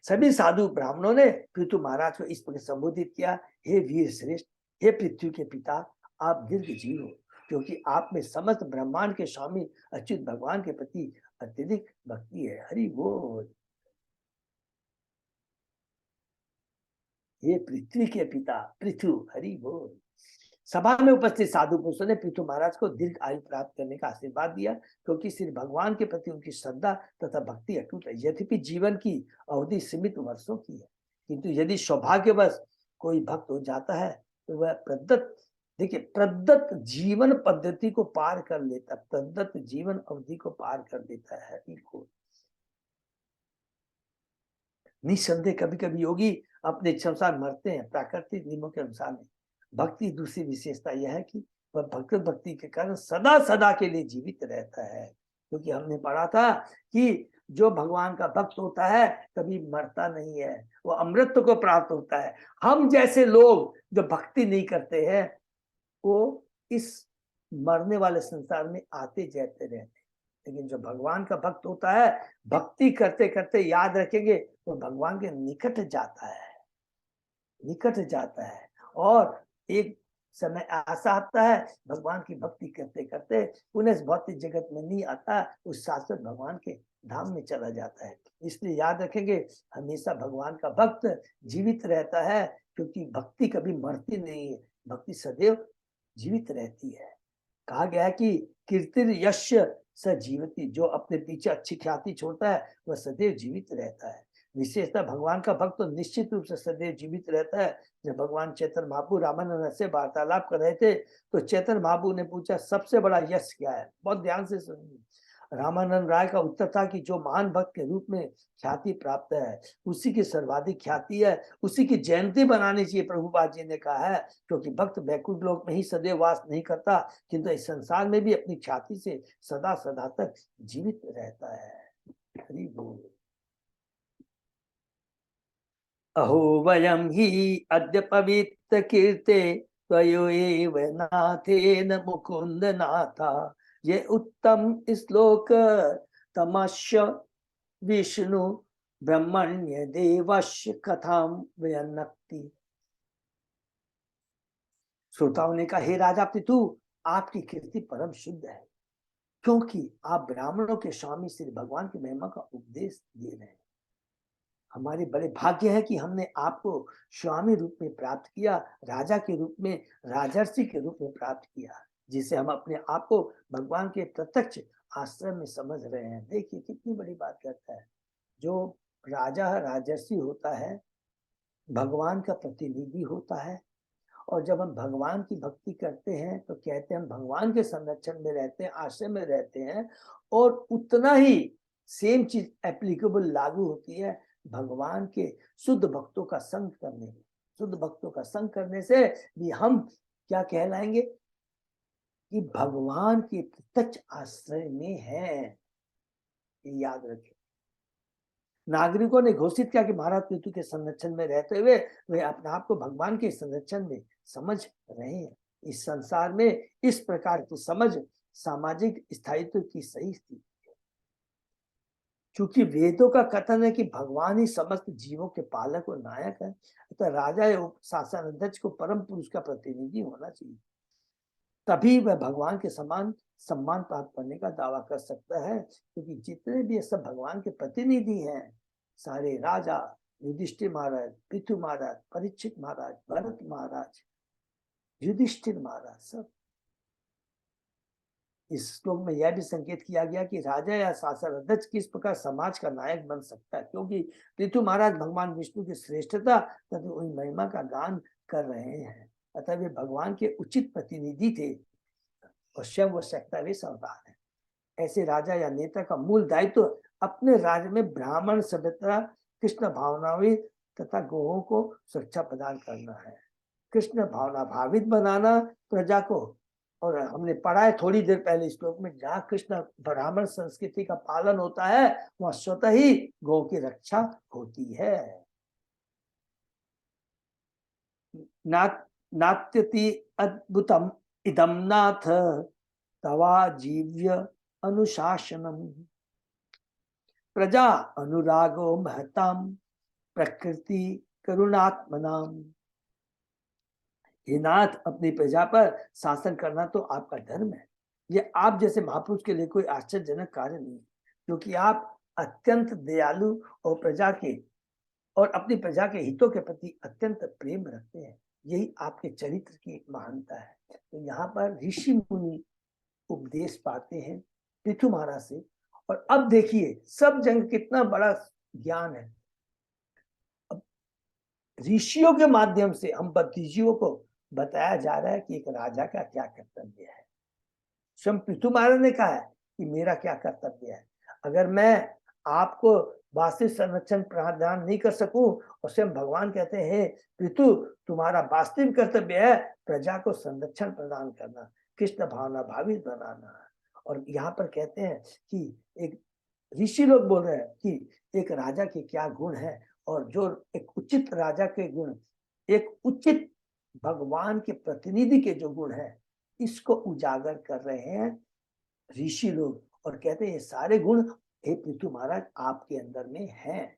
सभी साधु ब्राह्मणों ने पृथु महाराज को इस प्रकार संबोधित किया, हे वीर श्रेष्ठ, हे पृथ्वी के पिता, आप दीर्घ जीव हो क्योंकि आप में समस्त ब्रह्मांड के स्वामी अच्युत भगवान के प्रति अत्यधिक भक्ति है। हरि बोल। ये पृथ्वी के पिता पृथु, हरि बोल। सभा में उपस्थित साधु पुरुषों ने पृथु महाराज को दीर्घ आयु प्राप्त करने का आशीर्वाद दिया क्योंकि श्री भगवान के प्रति उनकी श्रद्धा तथा भक्ति अटूट है। यद्यपि जीवन की अवधि सीमित वर्षों की है, किंतु यदि सौभाग्यवश कोई भक्त हो जाता है तो वह प्रदत्त जीवन पद्धति को पार कर लेता, प्रदत्त जीवन अवधि को पार कर देता है। निसंदेह कभी कभी योगी अपने इच्छा अनुसार मरते हैं प्राकृतिक नियमों के अनुसार नहीं। भक्ति दूसरी विशेषता यह है कि वह भक्ति के कारण सदा सदा के लिए जीवित रहता है। क्योंकि हमने पढ़ा था कि जो भगवान का भक्त होता है कभी मरता नहीं है, वो अमृत को प्राप्त होता है। हम जैसे लोग जो भक्ति नहीं करते हैं वो इस मरने वाले संसार में आते जाते रहते हैं, लेकिन जो भगवान का भक्त होता है भक्ति करते करते याद रखेंगे वो भगवान के निकट जाता है और एक समय ऐसा आता है भगवान की भक्ति करते करते पुनः इस भौतिक जगत में नहीं आता, उस शाश्वत भगवान के धाम में चला जाता है। इसलिए याद रखेंगे हमेशा भगवान का भक्त जीवित रहता है क्योंकि भक्ति कभी मरती नहीं है, भक्ति सदैव जीवित रहती है। कहा गया है कि कीर्तिर यश स जीवती, जो अपने पीछे अच्छी ख्याति छोड़ता है वह सदैव जीवित रहता है। विशेषतः भगवान का भक्त तो निश्चित रूप से सदैव जीवित रहता है। जब भगवान चैतन्य महाप्रभु रामानंद से वार्तालाप कर रहे थे तो चैतन्य महाप्रभु ने पूछा सबसे बड़ा यश क्या है। बहुत ध्यान से सुनिए। रामानंद राय का उत्तर था कि जो महान भक्त के रूप में ख्याति प्राप्त है उसी की सर्वाधिक ख्याति है, उसी की जयंती बनानी चाहिए। प्रभुपाद जी ने कहा है क्योंकि भक्त वैकुंठ लोक में ही सदैव वास नहीं करता किंतु इस संसार में भी अपनी ख्याति से सदा सदा तक जीवित रहता है। हरि बोल। अहो वयम ही अद्य पवित्र कीर्ते त्वयैव नाथेन मुकुंद नाथा, ये उत्तम श्लोक तमस्य विष्णु ब्रह्मण्य देवस्य कथाम वयनक्ति। श्रोताओं ने कहा, हे राजा पृथु, आपकी कीर्ति परम शुद्ध है क्योंकि आप ब्राह्मणों के स्वामी श्री भगवान की महिमा का उपदेश दे रहे हैं। हमारे बड़े भाग्य है कि हमने आपको स्वामी रूप में प्राप्त किया, राजा के रूप में, राजर्षि के रूप में प्राप्त किया, जिसे हम अपने आप को भगवान के प्रत्यक्ष आश्रम में समझ रहे हैं। देखिए कितनी बड़ी बात करता है। जो राजा राजर्षि होता है भगवान का प्रतिनिधि होता है, और जब हम भगवान की भक्ति करते हैं तो कहते हैं हम भगवान के संरक्षण में रहते हैं, आश्रम में रहते हैं, और उतना ही सेम चीज एप्लीकेबल लागू होती है भगवान के शुद्ध भक्तों का संग करने में। शुद्ध भक्तों का संग करने से भी हम क्या कहलाएंगे कि भगवान के प्रत्यक्ष आश्रय में है। याद रखें, नागरिकों ने घोषित किया कि महाराज पृथु के संरक्षण में रहते हुए वे अपने आप को भगवान के संरक्षण में समझ रहे हैं। इस संसार में इस प्रकार की समझ सामाजिक स्थायित्व की सही स्थिति है। क्योंकि वेदों का कथन है कि भगवान ही समस्त जीवों के पालक और नायक है, अतः राजा या शासन अध्यक्ष को परम पुरुष का प्रतिनिधि होना चाहिए, तभी वह भगवान के समान सम्मान प्राप्त करने का दावा कर सकता है। क्योंकि जितने भी सब भगवान के प्रतिनिधि हैं, सारे राजा, युधिष्ठिर महाराज, पृथु महाराज, परीक्षित महाराज, भरत महाराज, युधिष्ठिर महाराज, सब। इस श्लोक में यह भी संकेत किया गया कि राजा या शासन अध्यक्ष किस प्रकार समाज का नायक बन सकता है, क्योंकि पृथु महाराज भगवान विष्णु की श्रेष्ठता तथा उन महिमा का गान कर रहे हैं, अतः वे भगवान के उचित प्रतिनिधि थे और स्वयं वो शक्तिशाली अवतार है। ऐसे राजा या नेता का मूल दायित्व अपने राज्य में ब्राह्मण सभ्यता, कृष्ण भावनावी तथा गौओं को सुरक्षा प्रदान करना है, कृष्ण भावना भावित बनाना प्रजा को। और हमने पढ़ा है थोड़ी देर पहले श्लोक में, जहाँ कृष्ण ब्राह्मण संस्कृति का पालन होता है वहां स्वतः ही गौ की रक्षा होती है। नात्यति अद्भुतम इदम नाथ तवा जीव्य अनुशासनम प्रजा अनुरागो महताम प्रकृति करुणात्मनाम। हे नाथ, अपनी प्रजा पर शासन करना तो आपका धर्म है। ये आप जैसे महापुरुष के लिए कोई आश्चर्यजनक कार्य नहीं, क्योंकि आप अत्यंत दयालु और प्रजा के और अपनी प्रजा के हितों के प्रति अत्यंत प्रेम रखते हैं। यही आपके चरित्र की महानता है। तो यहाँ पर ऋषि मुनि उपदेश पाते हैं पृथु महाराज से। और अब देखिए सब जंग कितना बड़ा ज्ञान है। अब ऋषियों के माध्यम से हम बुद्धिजीवियों को बताया जा रहा है कि एक राजा का क्या कर्तव्य है। स्वयं पृथु महाराज ने कहा है कि मेरा क्या कर्तव्य है। अगर मैं आपको वास्तविक संरक्षण प्रदान नहीं कर सकूं, और स्वयं भगवान कहते हैं पृथु तुम्हारा वास्तविक कर्तव्य है प्रजा को संरक्षण प्रदान करना, कृष्ण भावना भावित बनाना। और यहाँ पर कहते हैं कि एक ऋषि लोग बोल रहे हैं कि एक राजा के क्या गुण है, और जो एक उचित राजा के गुण, एक उचित भगवान के प्रतिनिधि के जो गुण है, इसको उजागर कर रहे हैं ऋषि लोग। और कहते हैं ये सारे गुण हे पृथु महाराज आपके अंदर में हैं,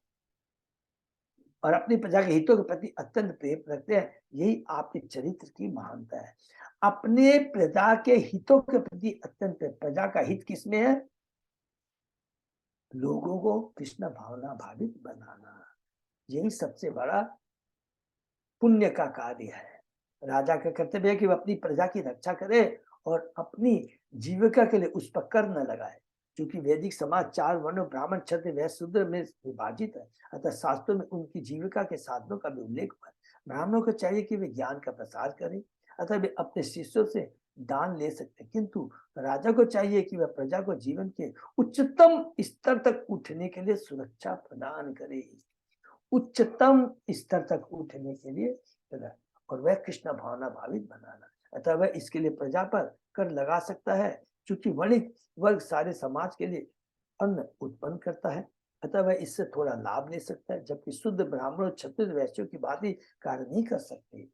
और अपनी प्रजा के हितों के प्रति अत्यंत प्रेम रखते हैं। यही आपके चरित्र की महानता है। अपने प्रजा के हितों के प्रति अत्यंत, प्रजा का हित किसमें है? लोगों को कृष्ण भावना भावित बनाना। यही सबसे बड़ा पुण्य का कार्य है। राजा का कर्तव्य है कि वह अपनी प्रजा की रक्षा करे और अपनी जीविका के लिए उस पर कर न लगाए। क्योंकि वैदिक समाज 4 वर्णों ब्राह्मण, क्षत्रिय, वैश्य, शूद्र में विभाजित है, अतः शास्त्रों में उनकी जीविका के साधनों का भी उल्लेख हुआ है। ब्राह्मणों को चाहिए कि वे ज्ञान का प्रसार करें, अतः वे अपने शिष्यों से दान ले सकते हैं, किंतु राजा को चाहिए कि वह प्रजा को जीवन के उच्चतम स्तर तक उठने के लिए सुरक्षा प्रदान करे, उच्चतम स्तर तक उठने के लिए, और वह कृष्ण भावना भावित बनाना। अतः वह इसके लिए प्रजा पर कर लगा सकता है, क्योंकि वणिक वर्ग सारे समाज के लिए अन्न उत्पन्न करता है, अतः वह इससे थोड़ा लाभ ले सकता है, जबकि शुद्ध ब्राह्मणों, क्षत्रिय, वैश्यों की भांति कार्य नहीं कर सकते।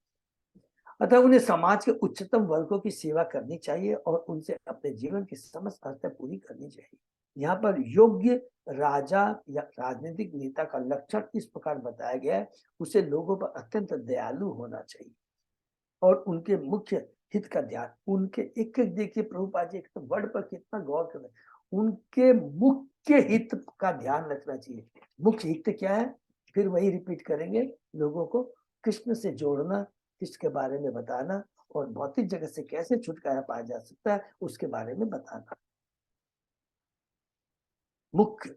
अतः उन्हें समाज के उच्चतम वर्गों की सेवा करनी चाहिए और उनसे अपने जीवन की समस्त कर्तव्य पूरी करनी चाहिए। यहाँ पर योग्य राजा या राजनीतिक नेता का लक्षण इस प्रकार बताया गया है, उसे लोगों पर अत्यंत दयालु होना चाहिए और उनके मुख्य हित का ध्यान, उनके एक एक, देखिए प्रभुपाद जी एक तो वर्ड पर कितना गौर कर रहे हैं, उनके मुख्य हित का ध्यान रखना चाहिए। मुख्य हित क्या है? फिर वही रिपीट करेंगे, लोगों को कृष्ण से जोड़ना, कृष्ण के बारे में बताना और भौतिक जगत से कैसे छुटकारा पाया जा सकता है उसके बारे में बताना। मुख्य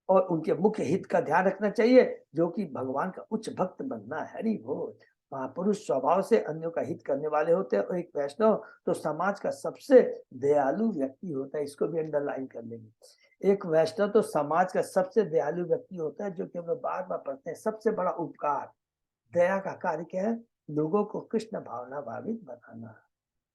और उनके मुख्य हित का ध्यान रखना चाहिए, जो कि भगवान का उच्च भक्त बनना है। हरि बोल। महापुरुष स्वभाव से अन्यों का हित करने वाले होते हैं और एक वैष्णव तो समाज का सबसे दयालु व्यक्ति होता है। इसको भी अंडरलाइन कर लेंगे। एक वैष्णव तो समाज का सबसे दयालु व्यक्ति होता है, जो कि हम लोग बार बार पढ़ते हैं। सबसे बड़ा उपकार, दया का कार्य क्या है? लोगों को कृष्ण भावना भावित बनाना।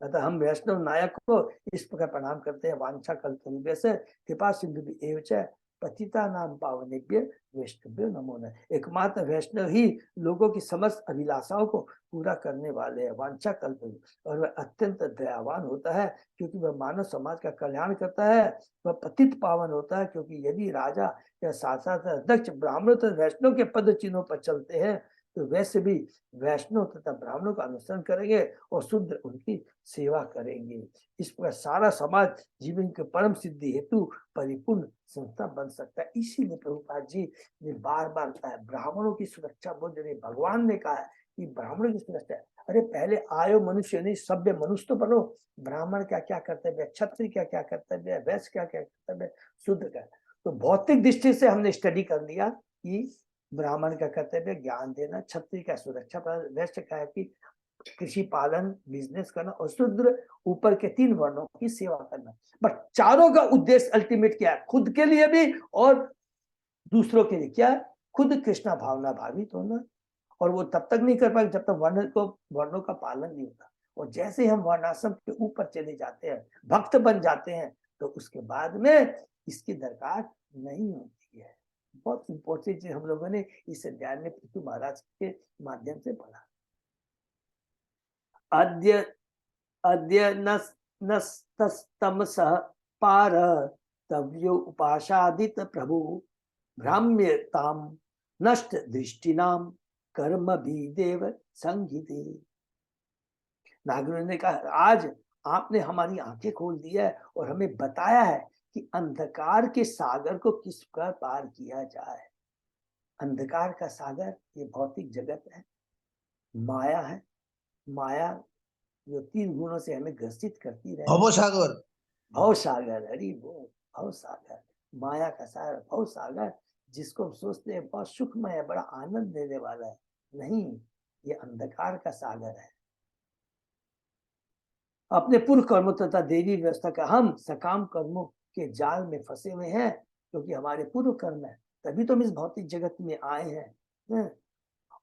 अतः हम वैष्णव नायक को इस प्रकार प्रणाम करते हैं। वांछा कल्पतरुभ्यश्च कृपा सिंधुभ्यः एव च पतिता नाम पावनेभ्य वैष्णव्यो नमो नमः। एकमात्र वैष्णव ही लोगों की समस्त अभिलाषाओं को पूरा करने वाले हैं, वांछा कल्प, और वह अत्यंत दयावान होता है क्योंकि वह मानव समाज का कल्याण करता है। वह पतित पावन होता है क्योंकि यदि राजा या शासक अध्यक्ष ब्राह्मणों तथा वैष्णव के पद चिन्हों पर चलते हैं तो वैसे भी वैष्णव तथा ब्राह्मणों का अनुसरण करेंगे और शूद्र उनकी सेवा करेंगे। इस प्रकार सारा समाज जीवन के परम सिद्धि हेतु परिपूर्ण संस्था बन सकता है। इसीलिए प्रभुपाद जी ने बार बार कहा ब्राह्मणों की सुरक्षा बोल रहे, भगवान ने कहा है कि ब्राह्मणों की सुरक्षा। अरे पहले आयो मनुष्य नहीं, सभ्य मनुष्य तो बनो। ब्राह्मण क्या क्या कर्तव्य है, क्षत्रिय क्या क्या कर्तव्य है, वैश्य क्या क्या कर्तव्य है, शूद्र का। तो भौतिक दृष्टि से हमने स्टडी कर लिया कि ब्राह्मण का कर्तव्य ज्ञान देना, क्षत्रिय का सुरक्षा, वैश्य का है कि कृषि पालन बिजनेस करना, और शूद्र ऊपर के 3 वर्णों की सेवा करना। बट चारों का उद्देश्य अल्टीमेट क्या है, खुद के लिए भी और दूसरों के लिए। क्या है? खुद कृष्णा भावना भावित होना, और वो तब तक नहीं कर पाएंगे जब तक वर्णों का पालन नहीं होता। और जैसे ही हम वर्णाश्रम के ऊपर चले जाते हैं, भक्त बन जाते हैं, तो उसके बाद में इसकी दरकार नहीं होती है। बहुत इंपॉर्टेंट चीज हम लोगों ने इस अध्याय में पृथु महाराज के माध्यम से पढ़ा। अद्य अद्य नस्तमसः पार तव्यो उपासादित प्रभु भ्राम्यताम नष्ट दृष्टिनाम कर्म भी देव संगीते। नागराज ने कहा आज आपने हमारी आंखें खोल दी है और हमें बताया है कि अंधकार के सागर को किस प्रकार पार किया जाए। अंधकार का सागर ये भौतिक जगत है, माया है। माया जो 3 गुणों से हमें ग्रसित करती रहती है। भवसागर, भव सागर, हरि बोल। भव सागर, माया का सागर, भव सागर, जिसको हम सोचते हैं बहुत सुखमय है, बड़ा आनंद देने वाला है, नहीं, ये अंधकार का सागर है। अपने पूर्व कर्मों तथा देवी व्यवस्था का हम सकाम कर्मों के जाल में फंसे हुए हैं, क्योंकि हमारे पूर्व कर्म है, तभी तो हम इस भौतिक जगत में आए हैं।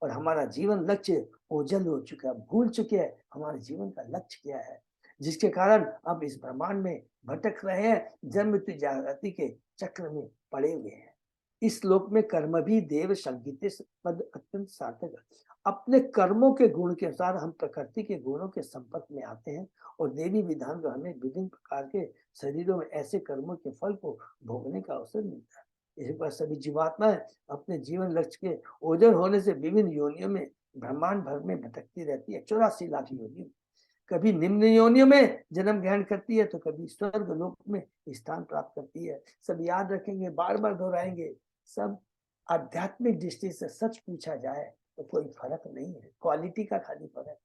और हमारा जीवन लक्ष्य ओझल हो चुका है, भूल चुके हैं हमारे जीवन का लक्ष्य क्या है, जिसके कारण अब इस ब्रह्मांड में भटक रहे हैं, जन्म मृत्यु जागृति के चक्र में पड़े हुए हैं। इस श्लोक में कर्म भी देव संगीत पद अत्यंत सार्थक है। अपने कर्मों के गुण के अनुसार हम प्रकृति के गुणों के संपर्क में आते हैं, और देवी विधान को हमें विभिन्न प्रकार के शरीरों में ऐसे कर्मों के फल को भोगने का अवसर मिलता है। इसी पर सभी जीवात्माएं अपने जीवन लक्ष्य के ओझल होने से विभिन्न योनियों में ब्रह्मांड भर में भटकती रहती है, 84 लाख योनियों। कभी निम्न योनियों में जन्म ग्रहण करती है, तो कभी स्वर्ग लोक में स्थान प्राप्त करती है। सब याद रखेंगे, बार बार दोहराएंगे। सब आध्यात्मिक दृष्टि से सच पूछा जाए तो कोई फर्क नहीं है, क्वालिटी का खाली फर्क है।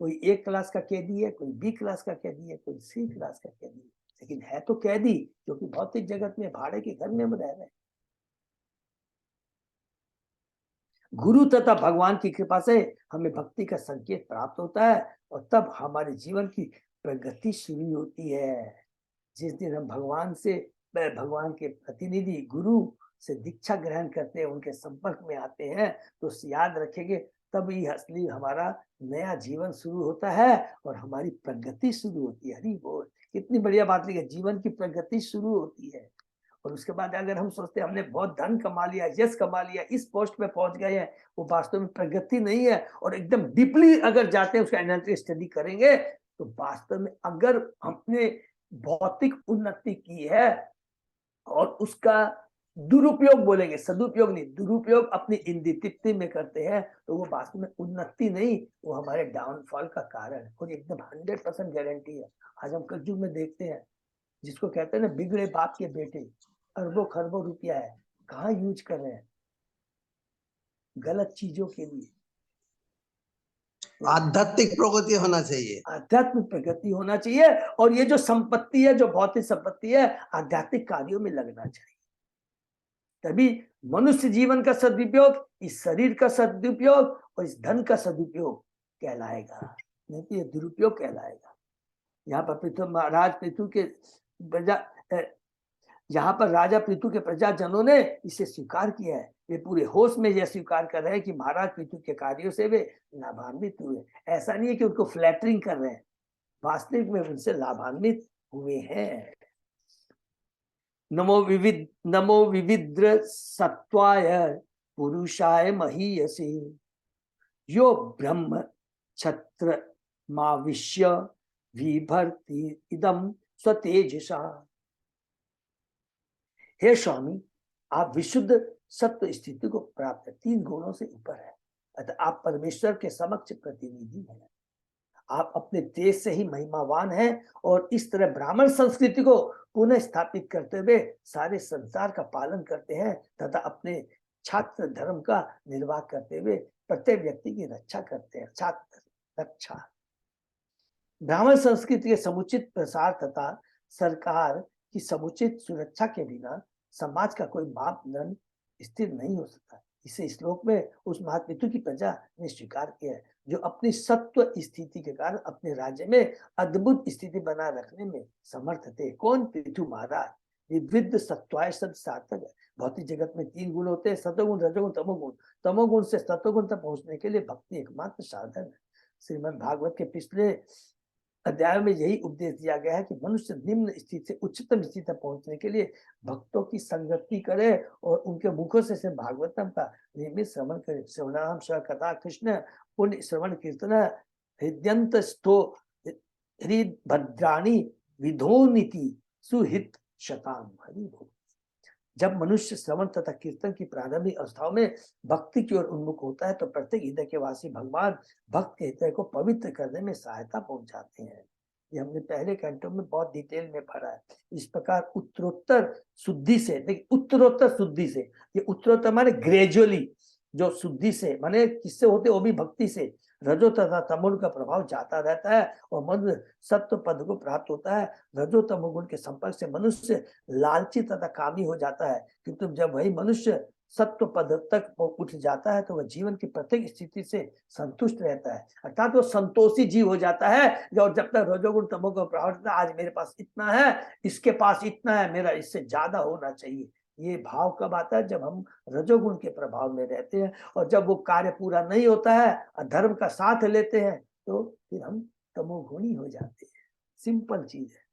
कोई A क्लास का कैदी है, कोई B क्लास का कैदी है, कोई C क्लास का कैदी है, लेकिन है तो कैदी, क्योंकि भौतिक जगत में भाड़े के घर में हम रह रहे हैं। गुरु तथा भगवान की कृपा से हमें भक्ति का संकेत प्राप्त होता है, और तब हमारे जीवन की प्रगति शुरू होती है। जिस दिन हम भगवान के प्रतिनिधि गुरु से दीक्षा ग्रहण करते हैं, उनके संपर्क में आते हैं, तो याद रखेंगे तभी असली हमारा नया जीवन शुरू होता है और हमारी प्रगति शुरू होती है। हरि बोल, कितनी बढ़िया बात लिखी है, जीवन की प्रगति शुरू होती है। और उसके बाद अगर हम सोचते हैं हमने बहुत धन कमा लिया, यश कमा लिया, इस पोस्ट पे पहुंच गए हैं, वो वास्तव में प्रगति नहीं है। और एकदम डीपली अगर जाते हैं, उसका एनालिटिक स्टडी करेंगे, तो वास्तव में अगर हमने भौतिक उन्नति की है और उसका दुरुपयोग, बोलेंगे सदुपयोग नहीं, दुरुपयोग अपनी इंद्रिय तृप्ति में करते हैं, तो वो वास्तव में उन्नति नहीं, वो हमारे डाउनफॉल का कारण है। और एकदम 100% गारंटी है। आज हम कलयुग में देखते हैं, जिसको कहते हैं ना बिगड़े बाप के बेटे, अरबों खरबों रुपया है, कहाँ यूज कर रहे हैं, गलत चीजों के लिए। आध्यात्मिक प्रगति होना चाहिए, आध्यात्मिक प्रगति होना चाहिए, और ये जो संपत्ति है, जो भौतिक संपत्ति है, आध्यात्मिक कार्यों में लगना चाहिए। तभी मनुष्य जीवन का सदुपयोग, इस शरीर का सदुपयोग और इस धन का सदुपयोग कहलाएगा, नहीं तो ये दुरुपयोग कहलाएगा। यहाँ पर पृथु महाराज पृथु के प्रजा, यहाँ पर राजा पृथु के प्रजाजनों ने इसे स्वीकार किया है। वे पूरे होश में यह स्वीकार कर रहे हैं कि महाराज पृथु के कार्यों से वे लाभान्वित हुए। ऐसा नहीं है कि उनको फ्लैटरिंग कर रहे हैं, वास्तविक में उनसे लाभान्वित हुए हैं। नमो विविद्र सत्वाय पुरुषाय महीयसे यो ब्रह्म छत्र माविश्य विभर्ति इदम स्वतेजसा। हे स्वामी, आप विशुद्ध सत्व स्थिति को प्राप्त है, 3 गुणों से ऊपर है, अतः आप परमेश्वर के समक्ष प्रतिनिधि हैं। आप अपने तेज से ही महिमावान हैं और इस तरह ब्राह्मण संस्कृति को पुनः स्थापित करते हुए सारे संसार का पालन करते हैं तथा अपने छात्र धर्म का निर्वाह करते हुए प्रत्येक व्यक्ति की रक्षा करते हैं। छात्र रक्षा, ब्राह्मण संस्कृति के समुचित प्रसार तथा सरकार की समुचित सुरक्षा के बिना समाज का कोई मापदंड स्थिर नहीं हो सकता। इसे श्लोक में उस महापितु की प्रजा ने स्वीकार किया है जो अपनी सत्व स्थिति के कारण अपने राज्य में अद्भुत स्थिति बनाए रखने में समर्थ थे। कौन? पृथु महाराज। विविध सत्वाय शब्द सार्थक है। भौतिक जगत में 3 गुण होते हैं, सतोगुण, रजोगुण, तमोगुण। तमोगुण से सतोगुण तक पहुंचने के लिए भक्ति एकमात्र साधन है। श्रीमद् भागवत के पिछले अध्याय में यही उपदेश दिया गया है कि मनुष्य निम्न स्थिति से उच्चतम स्थिति तक पहुंचने के लिए भक्तों की संगति करे और उनके मुखों से भागवतम का नियमित श्रवण करे। श्रवणाम कथा कृष्ण पुण्य श्रवण कीर्तन हृदयंत स्थो हृद भद्राणी विधोनिति सुहित शताम। हरि बोल। जब मनुष्य श्रवण तथा कीर्तन की प्रारंभिक अवस्थाओं में भक्ति की ओर उन्मुख होता है तो प्रत्येक हृदय के वासी भगवान भक्त के हृदय को पवित्र करने में सहायता पहुंचाते हैं। ये हमने पहले कैंटो में बहुत डिटेल में पढ़ा है। इस प्रकार उत्तरोत्तर शुद्धि से, देखिए उत्तरोत्तर शुद्धि से, ये उत्तरोत्तर माने ग्रेजुअली, जो शुद्धि से माने किससे होते, वो भी भक्ति से रजो तथा तमोगुण का प्रभाव जाता रहता है और मनुष्य सत्व पद को प्राप्त होता है। रजो तमोगुण के संपर्क से मनुष्य लालची तथा कामी हो जाता है, किंतु जब वही मनुष्य सत्व पद तक उठ जाता है तो वह जीवन की प्रत्येक स्थिति से संतुष्ट रहता है, अर्थात वो संतोषी जीव हो जाता है। और जब तक रजोगुण तमोगुण का प्रभाव रहता है, आज मेरे पास इतना है, इसके पास इतना है, मेरा इससे ज्यादा होना चाहिए, ये भाव कब आता है? जब हम रजोगुण के प्रभाव में रहते हैं और जब वो कार्य पूरा नहीं होता है और धर्म का साथ लेते हैं तो फिर हम तमोगुणी हो जाते हैं। सिंपल चीज है।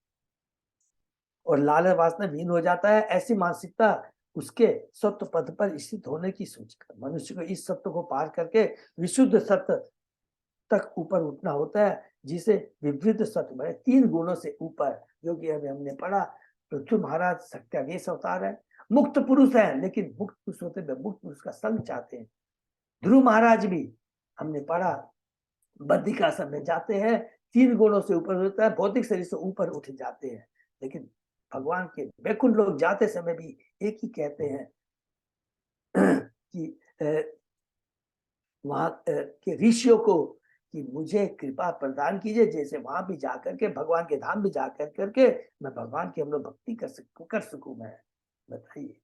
और लालच वासना विहीन हो जाता है। ऐसी मानसिकता उसके सत्व पद पर स्थित होने की सूचक। मनुष्य को इस सत्व को पार करके विशुद्ध सत्व तक ऊपर उठना होता है, जिसे विविध सत्व है, 3 गुणों से ऊपर, जो कि अभी हमने पढ़ा। पृथु महाराज सत्यावेश अवतार है, मुक्त पुरुष है, लेकिन मुक्त पुरुष होते हुए मुक्त पुरुष का संग चाहते हैं। ध्रुव महाराज भी हमने पढ़ा बद्रिकाश्रम में जाते हैं, 3 गुणों से ऊपर होता है, भौतिक शरीर से ऊपर उठ जाते हैं, लेकिन भगवान के वैकुंठ लोग जाते समय भी एक ही कहते हैं कि वहां के ऋषियों को कि मुझे कृपा प्रदान कीजिए, जैसे वहां भी जाकर के भगवान के धाम भी जाकर करके मैं भगवान की हम लोग भक्ति कर सकूं मैं। बताइए,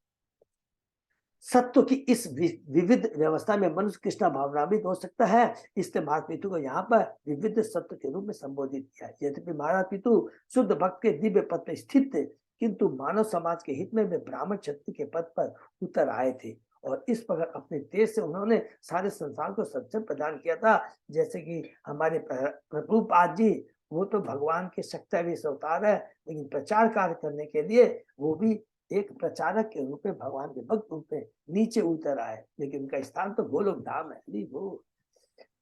सत्व की इस विविध व्यवस्था में मनुष्य कृष्णा भावनान्वित हो सकता है। इसलिए महाराज पितु को यहाँ पर विविध सत्व के रूप में संबोधित किया। यद्यपि महाराज पितु शुद्ध भक्त के दिव्य पद पर स्थित थे, किंतु मानव समाज के हित में वे ब्राह्मण क्षत्रिय के पद पर उतर आए थे और इस प्रकार अपने तेज से उन्होंने सारे संसार को सच्चर प्रदान किया था। जैसे कि हमारे प्रभुपाद जी, वो तो भगवान के सत्यावेश अवतार है, लेकिन प्रचार कार्य करने के लिए वो भी एक प्रचारक के रूप में भगवान के भक्त रूप में नीचे उतर आए, लेकिन उनका स्थान तो गोलोक धाम है। वो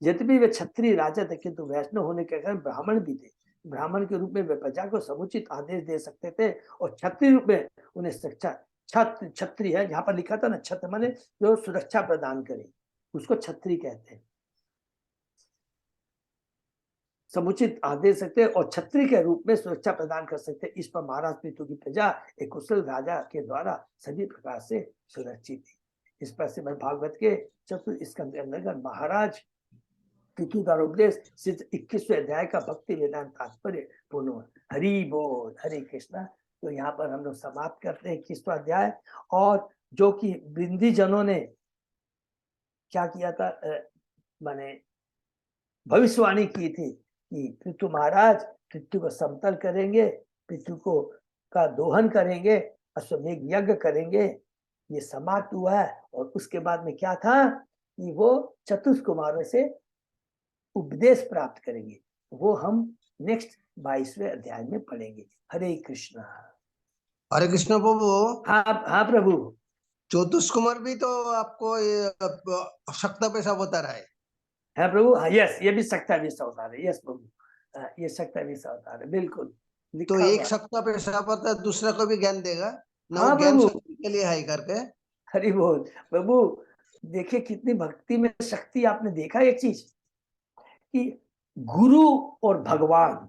यद्यपि वे क्षत्रिय राजा थे, किंतु वैष्णव होने के कारण ब्राह्मण भी थे। ब्राह्मण के रूप में वे प्रजा को समुचित आदेश दे सकते थे और क्षत्रिय रूप में उन्हें क्षत्रिय है, यहाँ पर लिखा था ना, छत्र माने जो सुरक्षा प्रदान करे, उसको क्षत्रिय कहते हैं। समुचित आदेश सकते और क्षत्रिय के रूप में सुरक्षा प्रदान कर सकते। इस पर महाराज पितु की प्रजा एक कुशल राजा के द्वारा सभी प्रकार से सुरक्षित थी। इस पर से भागवत के 4 स्कंद के अंतर्गत महाराज पितु का उपदेश 21वें अध्याय का भक्ति वेदांत तात्पर्य पूर्ण। हरि बोल, हरे कृष्णा। तो यहाँ पर हम लोग समाप्त करते हैं 21वां अध्याय। और जो कि वृंदी जनों ने क्या किया था, माने भविष्यवाणी की थी कि पृथु महाराज पृथ्वी को समतल करेंगे, पृथ्वी को का दोहन करेंगे, अश्वमेघ यज्ञ करेंगे। ये समाप्त हुआ है और उसके बाद में क्या था कि वो चतुष्कुमारों से उपदेश प्राप्त करेंगे। वो हम नेक्स्ट 22वें अध्याय में पढ़ेंगे। हरे कृष्णा। हरे कृष्ण प्रभु। हाँ हाँ प्रभु। ज्योतिष कुमार भी तो आपको ये शक्ता पेशा बता रहा है। है प्रभु, हाँ यस, ये भी सकता भी अवतार है, यस प्रभु। हाँ, ये सकता भी अवतार है, बिल्कुल तो लिखा एक हुआ है। शक्ता पेशा पर दूसरा को भी ज्ञान देगा ना, हाँ वो ज्ञान प्रभु, शक्ति के लिए है करके। हरि बोल प्रभु। देखिए कितनी भक्ति में शक्ति, आपने देखा एक चीज कि गुरु और भगवान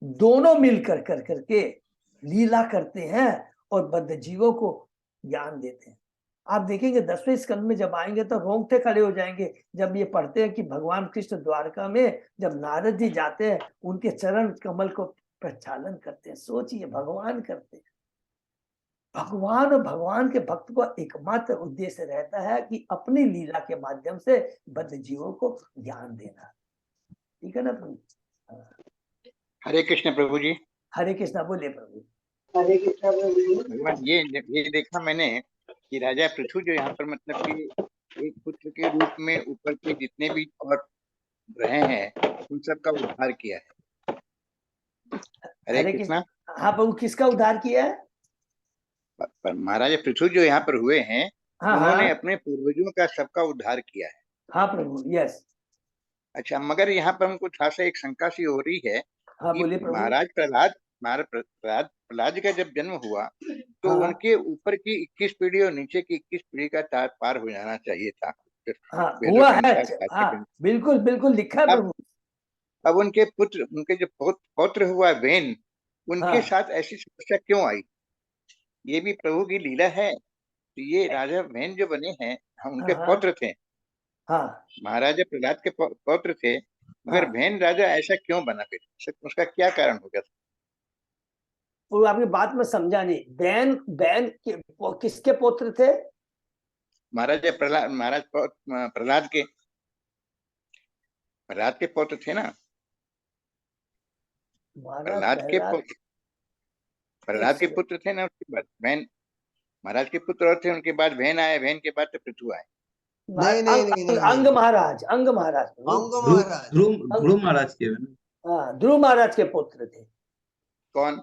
दोनों मिलकर कर करके लीला करते हैं और बद्ध जीवों को ज्ञान देते हैं। आप देखेंगे 10वें स्कंद में जब आएंगे तो रोंगटे खड़े हो जाएंगे जब ये पढ़ते हैं कि भगवान कृष्ण द्वारका में जब नारद जी जाते हैं उनके चरण कमल को प्रक्षालन करते हैं। सोचिए, भगवान करते हैं। भगवान और भगवान के भक्त को एकमात्र उद्देश्य रहता है कि अपनी लीला के माध्यम से बद्ध जीवों को ज्ञान देना। ठीक है ना प्रभु? हरे कृष्ण प्रभु जी। हरे कृष्णा, बोलिए प्रभु। भगवान ये देखा मैंने कि राजा पृथु जो यहाँ पर मतलब कि एक पुत्र के रूप में ऊपर के जितने भी और रहे हैं उन सब का उद्धार किया है। हरे हरे कृष्णा। हाँ प्रभु, किसका उद्धार किया है? पर महाराजा पृथु जो यहाँ पर हुए हैं हाँ उन्होंने हाँ अपने पूर्वजों का सबका उद्धार किया है। हाँ प्रभु, यस। अच्छा, मगर यहाँ पर हमको थोड़ा सा एक शंका सी हो रही है हाँ कि बोलिए प्रभु। महाराज का जब जन्म हुआ तो हाँ उनके ऊपर की 21 पीढ़ी और नीचे की 21 पीढ़ी का तार पार हो जाना चाहिए था हाँ वेदों हुआ के है। अनुसार, शास्त्र हाँ के अनुसार। बिल्कुल बिल्कुल लिखा है अब प्रभु। अब उनके पुत्र, उनके जो पौत्र हुआ वेन, उनके हाँ साथ ऐसी समस्या क्यों आई? ये भी प्रभु की लीला है। तो ये राजा वेन जो बने हैं, हाँ उनके हाँ पौत्र थे, हाँ महाराजा प्रहलाद के पौत्र थे, मगर हाँ। वेन राजा ऐसा क्यों बना? फिर उसका क्या कारण हो गया? वो आपकी बात में समझा नहीं। बैन बैन किसके पुत्र थे? महाराजा प्रहलाद के पौत्र थे ना। महाराज प्रहलाद के प्रहलाद। एक प्रहलाद के सेकंड। पुत्र थे ना, उसके बाद वैन, महाराज के पुत्र और थे, उनके बाद वैन आए, वैन के बाद तो पृथु आए। नहीं नहीं नहीं नहीं अंग नहीं, महाराज, अंग महाराज प्रभु। अंग ध्रुव महाराज। ध्रुव अंग, ध्रुव महाराज के है ना। हाँ ध्रुव महाराज के पुत्र थे कौन?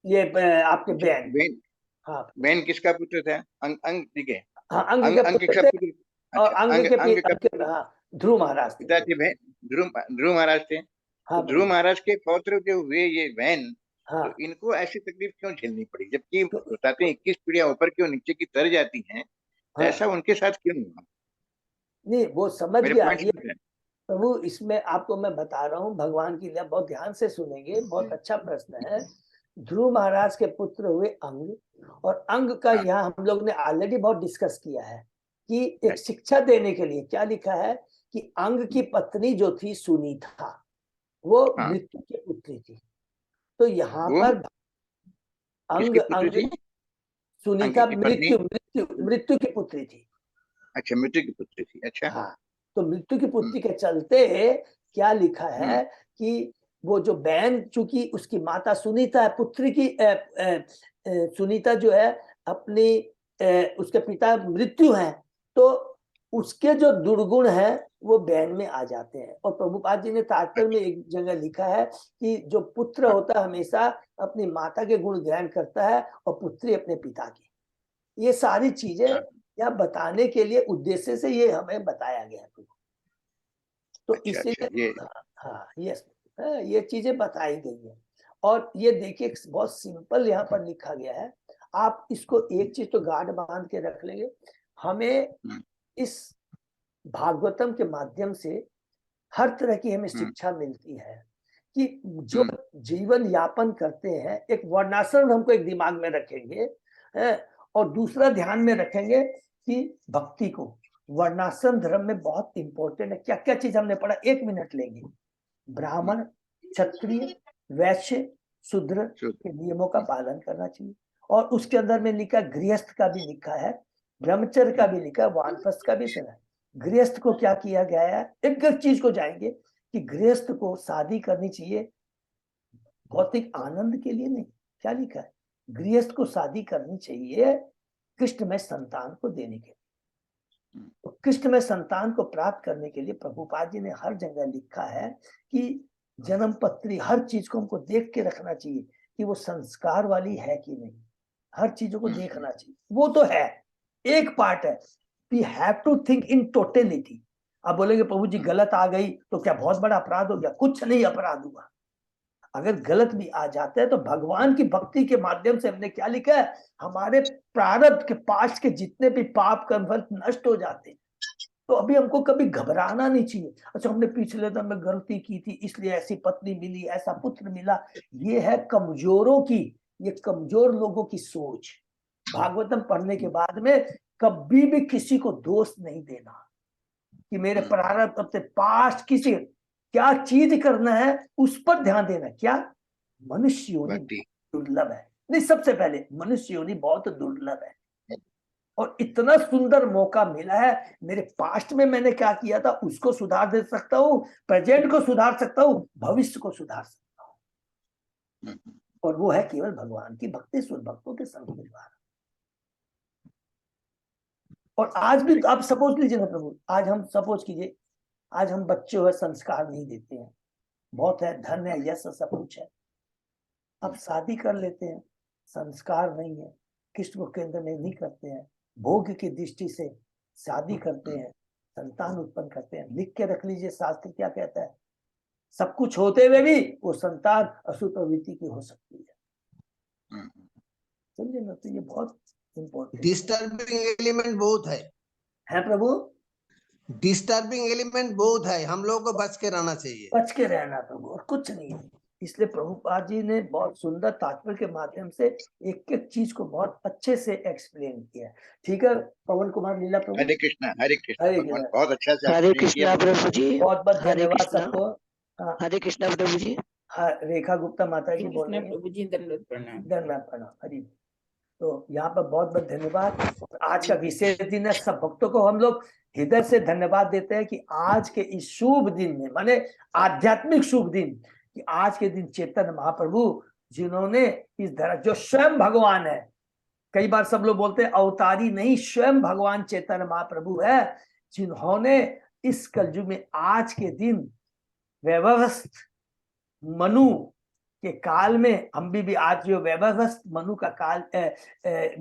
ये आपके अच्छा, बैन। वैन, हाँ वैन किसका पुत्र था? अंग, अंग ठीक है। हाँ, अंग अंग, के अंग पुत्र किसका थे। पुत्र? और अच्छा, अंग, अंग का हाँ ध्रुव महाराज थे पिता प्रभु। थे वैन, ध्रुव ध्रुव महाराज थे। हाँ तो ध्रुव प्रभु। महाराज के पौत्र जो हुए ये वैन, हाँ तो इनको ऐसी तकलीफ क्यों झेलनी पड़ी? जबकि तो, बताते हैं 21 पीढ़ियां ऊपर की और नीचे की तर जाती हैं, तो हाँ ऐसा उनके साथ क्यों हुआ? नहीं वो समझ मेरे गया पॉइंट ये समझ रहे हैं? प्रभु। इसमें आपको मैं बता रहा हूँ, भगवान की लीला बहुत ध्यान से सुनेंगे। बहुत अच्छा प्रश्न है। ध्रुव महाराज के पुत्र हुए अंग, और अंग का हाँ, यहाँ हम लोग ने ऑलरेडी बहुत डिस्कस किया है कि एक अच्छा, शिक्षा देने के लिए क्या लिखा है कि अंग की पत्नी जो थी सुनीता, वो हाँ। मृत्यु की पुत्री थी। तो यहाँ वो पर अंग किसकी पुत्री अंग थी? अंग सुनीता की पत्नी? मृत्यु मृत्यु मृत्यु की पुत्री थी। अच्छा, मृत्यु की पुत्री थी। अच्छा। हाँ, तो मृत्यु की हम्म, पुत्री के चलते क्या लिखा हम्म, है कि वो जो बहन, चूंकि उसकी माता सुनीता है, पुत्री की सुनीता जो है अपनी उसके पिता मृत्यु है, तो उसके जो दुर्गुण है वो बहन में आ जाते हैं। और प्रभुपाद जी ने तात्पर्य में अच्छा, एक जगह लिखा है कि जो पुत्र हाँ, होता है हमेशा अपनी माता के गुण ग्रहण करता है और पुत्री अपने पिता के। ये सारी चीजें हाँ, या बताने के लिए उद्देश्य से ये हमें बताया गया है। तो अच्छा, अच्छा, इसीलिए ये हाँ यस, ये चीजें बताई गई है। और ये देखिए बहुत सिंपल यहाँ पर लिखा गया है। आप इसको एक चीज तो गांठ बांध के रख लेंगे, हमें हम्म, इस भागवतम के माध्यम से हर तरह की हमें हम्म, शिक्षा मिलती है कि जो हम्म, जीवन यापन करते हैं, एक वर्णाश्रम हमको एक दिमाग में रखेंगे है, और दूसरा ध्यान में रखेंगे कि भक्ति को वर्णाश्रम धर्म में बहुत इंपॉर्टेंट है। क्या क्या चीज हमने पढ़ा, 1 मिनट लेंगे। ब्राह्मण, क्षत्रिय, वैश्य, शूद्र शुद्ध, के नियमों का पालन करना चाहिए। और उसके अंदर में लिखा, गृहस्थ का भी लिखा है, ब्रह्मचर्य का भी लिखा है, वानप्रस्थ का भी सुना है। गृहस्थ को क्या किया गया है, एक एक चीज को जाएंगे कि गृहस्थ को शादी करनी चाहिए भौतिक आनंद के लिए नहीं। क्या लिखा है, गृहस्थ को शादी करनी चाहिए कृष्णमय संतान को देने के लिए। तो कृष्णमय संतान को प्राप्त करने के लिए प्रभुपाद जी ने हर जगह लिखा है कि जन्म पत्री हर चीज को हमको देख के रखना चाहिए कि वो संस्कार वाली है कि नहीं। हर चीजों को देखना चाहिए, वो तो है, एक पार्ट है। We have to think in totality. आप बोलेंगे प्रभु जी गलत आ गई तो क्या बहुत बड़ा अपराध हो गया? कुछ नहीं अपराध हुआ। अगर गलत भी आ जाता है तो भगवान की भक्ति के माध्यम से हमने क्या लिखा है, हमारे प्रारब्ध के पास्ट के जितने भी पाप कर्म फल नष्ट हो जाते हैं। तो अभी हमको कभी घबराना नहीं चाहिए। अच्छा हमने पिछले दिन में गलती की थी इसलिए ऐसी पत्नी मिली, ऐसा पुत्र मिला। ये है कमजोरों की, ये कमजोर लोगों की सोच। भागवतम पढ़ने के बाद में कभी भी किसी को दोष नहीं देना कि मेरे प्रारब्ध से पास्ट किसी क्या चीज करना है उस पर ध्यान देना। क्या मनुष्य योनि दुर्लभ है, नहीं सबसे पहले मनुष्य योनि बहुत दुर्लभ है। और इतना सुंदर मौका मिला है, मेरे पास्ट में मैंने क्या किया था उसको सुधार दे सकता हूँ, प्रेजेंट को सुधार सकता हूँ, भविष्य को सुधार सकता हूँ। और वो है केवल भगवान की भक्ति, शुद्ध भक्तों के संग के द्वारा। और आज भी आप सपोज लीजिए ना प्रभु, आज हम सपोज कीजिए, आज हम बच्चों है संस्कार नहीं देते हैं, बहुत है धन है यश सब कुछ है, अब शादी कर लेते हैं, संस्कार नहीं है, कृष्ण को केंद्र में नहीं करते हैं, भोग की दृष्टि से शादी करते हैं, संतान उत्पन्न करते हैं। लिख के रख लीजिए शास्त्र क्या कहता है, सब कुछ होते हुए भी वो संतान अशुभ प्रवृत्ति की हो सकती है। समझे ना? तो ये बहुत इम्पोर्टेंट डिस्टर्बिंग एलिमेंट बहुत है प्रभु, डिस्टर्बिंग एलिमेंट बहुत है, हम लोगों को बच के रहना चाहिए। बच के रहना प्रभु, और कुछ नहीं है। इसलिए प्रभुपाद जी ने बहुत सुंदर तात्पर्य के माध्यम से एक एक चीज को बहुत अच्छे से एक्सप्लेन किया। ठीक है पवन कुमार लीला प्रभु। हरे कृष्णा हरे भगवान, बहुत अच्छा से हरे explain किया कृष्णा प्रभु जी, बहुत बहुत हरे धन्यवाद कृष्णा। सबको। हाँ, हरे कृष्णा प्रभु जी। हाँ, रेखा गुप्ता माता जी बोल कृष्ण रही प्रभु जी दंडवत प्रणाम। धन्यवाद प्रणाम हरि। तो यहाँ पर बहुत बहुत धन्यवाद। आज का विशेष दिन है, सब भक्तों को हम लोग हृदय से धन्यवाद देते हैं कि आज के इस शुभ दिन में, माने आध्यात्मिक शुभ दिन, कि आज के दिन चैतन्य महाप्रभु जिन्होंने इस धरा, जो स्वयं भगवान है, कई बार सब लोग बोलते हैं अवतारी नहीं, स्वयं भगवान चैतन्य महाप्रभु है, जिन्होंने इस कलयुग में आज के दिन व्यवस्थ मनु के काल में, हम भी आज जो व्यवस्थ मनु का काल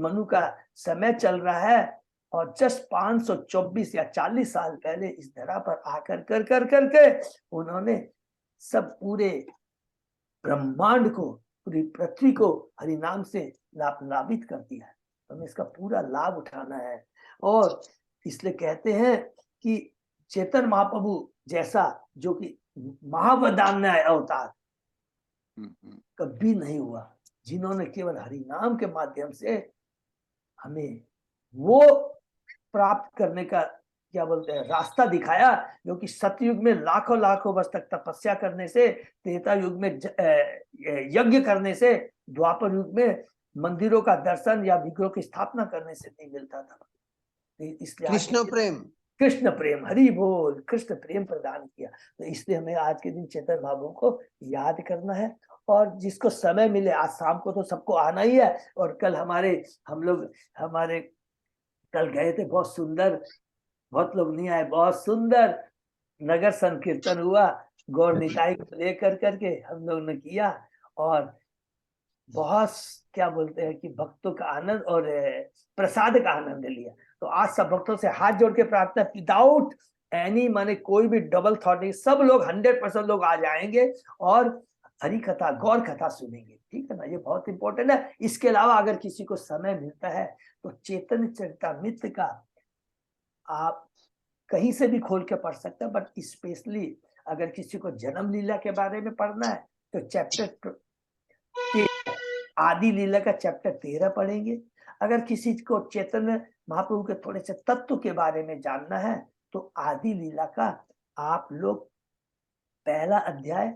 मनु का समय चल रहा है, और जस्ट 524 या 40 साल पहले इस धरा पर आकर कर करके उन्होंने सब पूरे ब्रह्मांड को, पूरी पृथ्वी को हरि नाम से लाभित कर दिया है। हमें इसका पूरा लाभ उठाना है। और इसलिए कहते हैं कि चैतन्य महाप्रभु जैसा जो कि महावदान्य अवतार कभी नहीं हुआ, जिन्होंने केवल हरि नाम के माध्यम से हमें वो प्राप्त करने का क्या बोलते हैं रास्ता दिखाया, जो कि सतयुग में लाखों लाखों वर्ष तक तपस्या करने से, त्रेता युग में यज्ञ करने से, द्वापर युग में मंदिरों का दर्शन या विग्रह की स्थापना करने से नहीं मिलता था। इसलिए कृष्ण प्रेम, हरि बोल, कृष्ण प्रेम प्रदान किया। तो इसलिए हमें आज के दिन चैतन्य महाप्रभु को याद करना है। और जिसको समय मिले, आज शाम को तो सबको आना ही है, और कल हमारे कल गए थे, बहुत सुंदर, बहुत लोग नहीं आए, बहुत सुंदर नगर संकीर्तन हुआ, गौर निताई को लेकर करके हम लोग ने किया, और बहुत क्या बोलते हैं कि भक्तों का आनंद और प्रसाद का आनंद लिया। तो आज सब भक्तों से हाथ जोड़ के प्रार्थना, विदाउट एनी माने कोई भी डबल थॉट नहीं, सब लोग 100% लोग आ जाएंगे और हरि कथा, गौर कथा सुनेंगे। ठीक है ना, ये बहुत इंपॉर्टेंट है। इसके अलावा अगर किसी को समय मिलता है तो चैतन्य चरितामृत का आप कहीं से भी खोल के पढ़ सकते हैं, बट स्पेशली अगर किसी को जन्म लीला के बारे में पढ़ना है तो चैप्टर आदि लीला का चैप्टर 13 पढ़ेंगे। अगर किसी को चैतन्य महाप्रभु के थोड़े से तत्व के बारे में जानना है तो आदि लीला का आप लोग पहला अध्याय,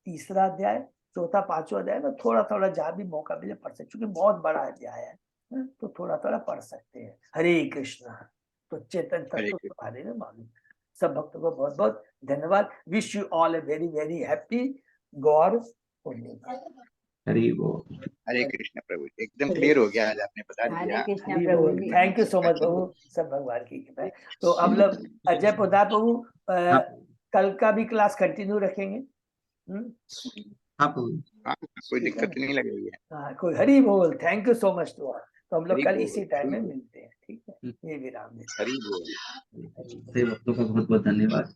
तीसरा अध्याय, चौथा, पांचवा अध्याय में थोड़ा थोड़ा जहां भी मौका मिले पढ़ सकते, क्योंकि बहुत बड़ा अध्याय है तो थोड़ा थोड़ा पढ़ सकते हैं। हरे कृष्ण। तो चेतन तत्व के बारे में मालूम। सब भक्तों को बहुत बहुत धन्यवाद। Wish you all a very very happy Gaur Purnima. Hari बोल। हरे कृष्ण प्रभु, एकदम क्लियर हो गया, आज आपने बता दिया। हरे कृष्ण प्रभु जी। थैंक यू सो मच प्रभु, सब भगवान की कृपा है। तो अब लोग अजय प्रताप प्रभु कल का भी क्लास कंटिन्यू रखेंगे। हाँ प्रभु जी। हाँ, कोई दिक्कत नहीं लग रही है। हाँ, कोई हरी बोल। Thank you so much to all. तो हम लोग हरी कल बोल, इसी टाइम में हरी बोल। मिलते हैं, ठीक है। ये विराम देते हरी बोल। सभी भक्तों का बहुत बहुत धन्यवाद।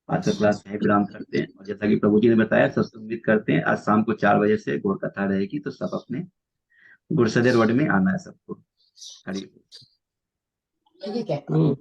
आज का क्लास यहीं विराम करते हैं, और जैसा कि प्रभु जी ने बताया, सब उम्मीद करते हैं आज शाम को 4 बजे से गौर कथा रहेगी, तो सब अपने गुरसदेव रोड में आना है सबको। हरि बोल। ठीक है। हैं।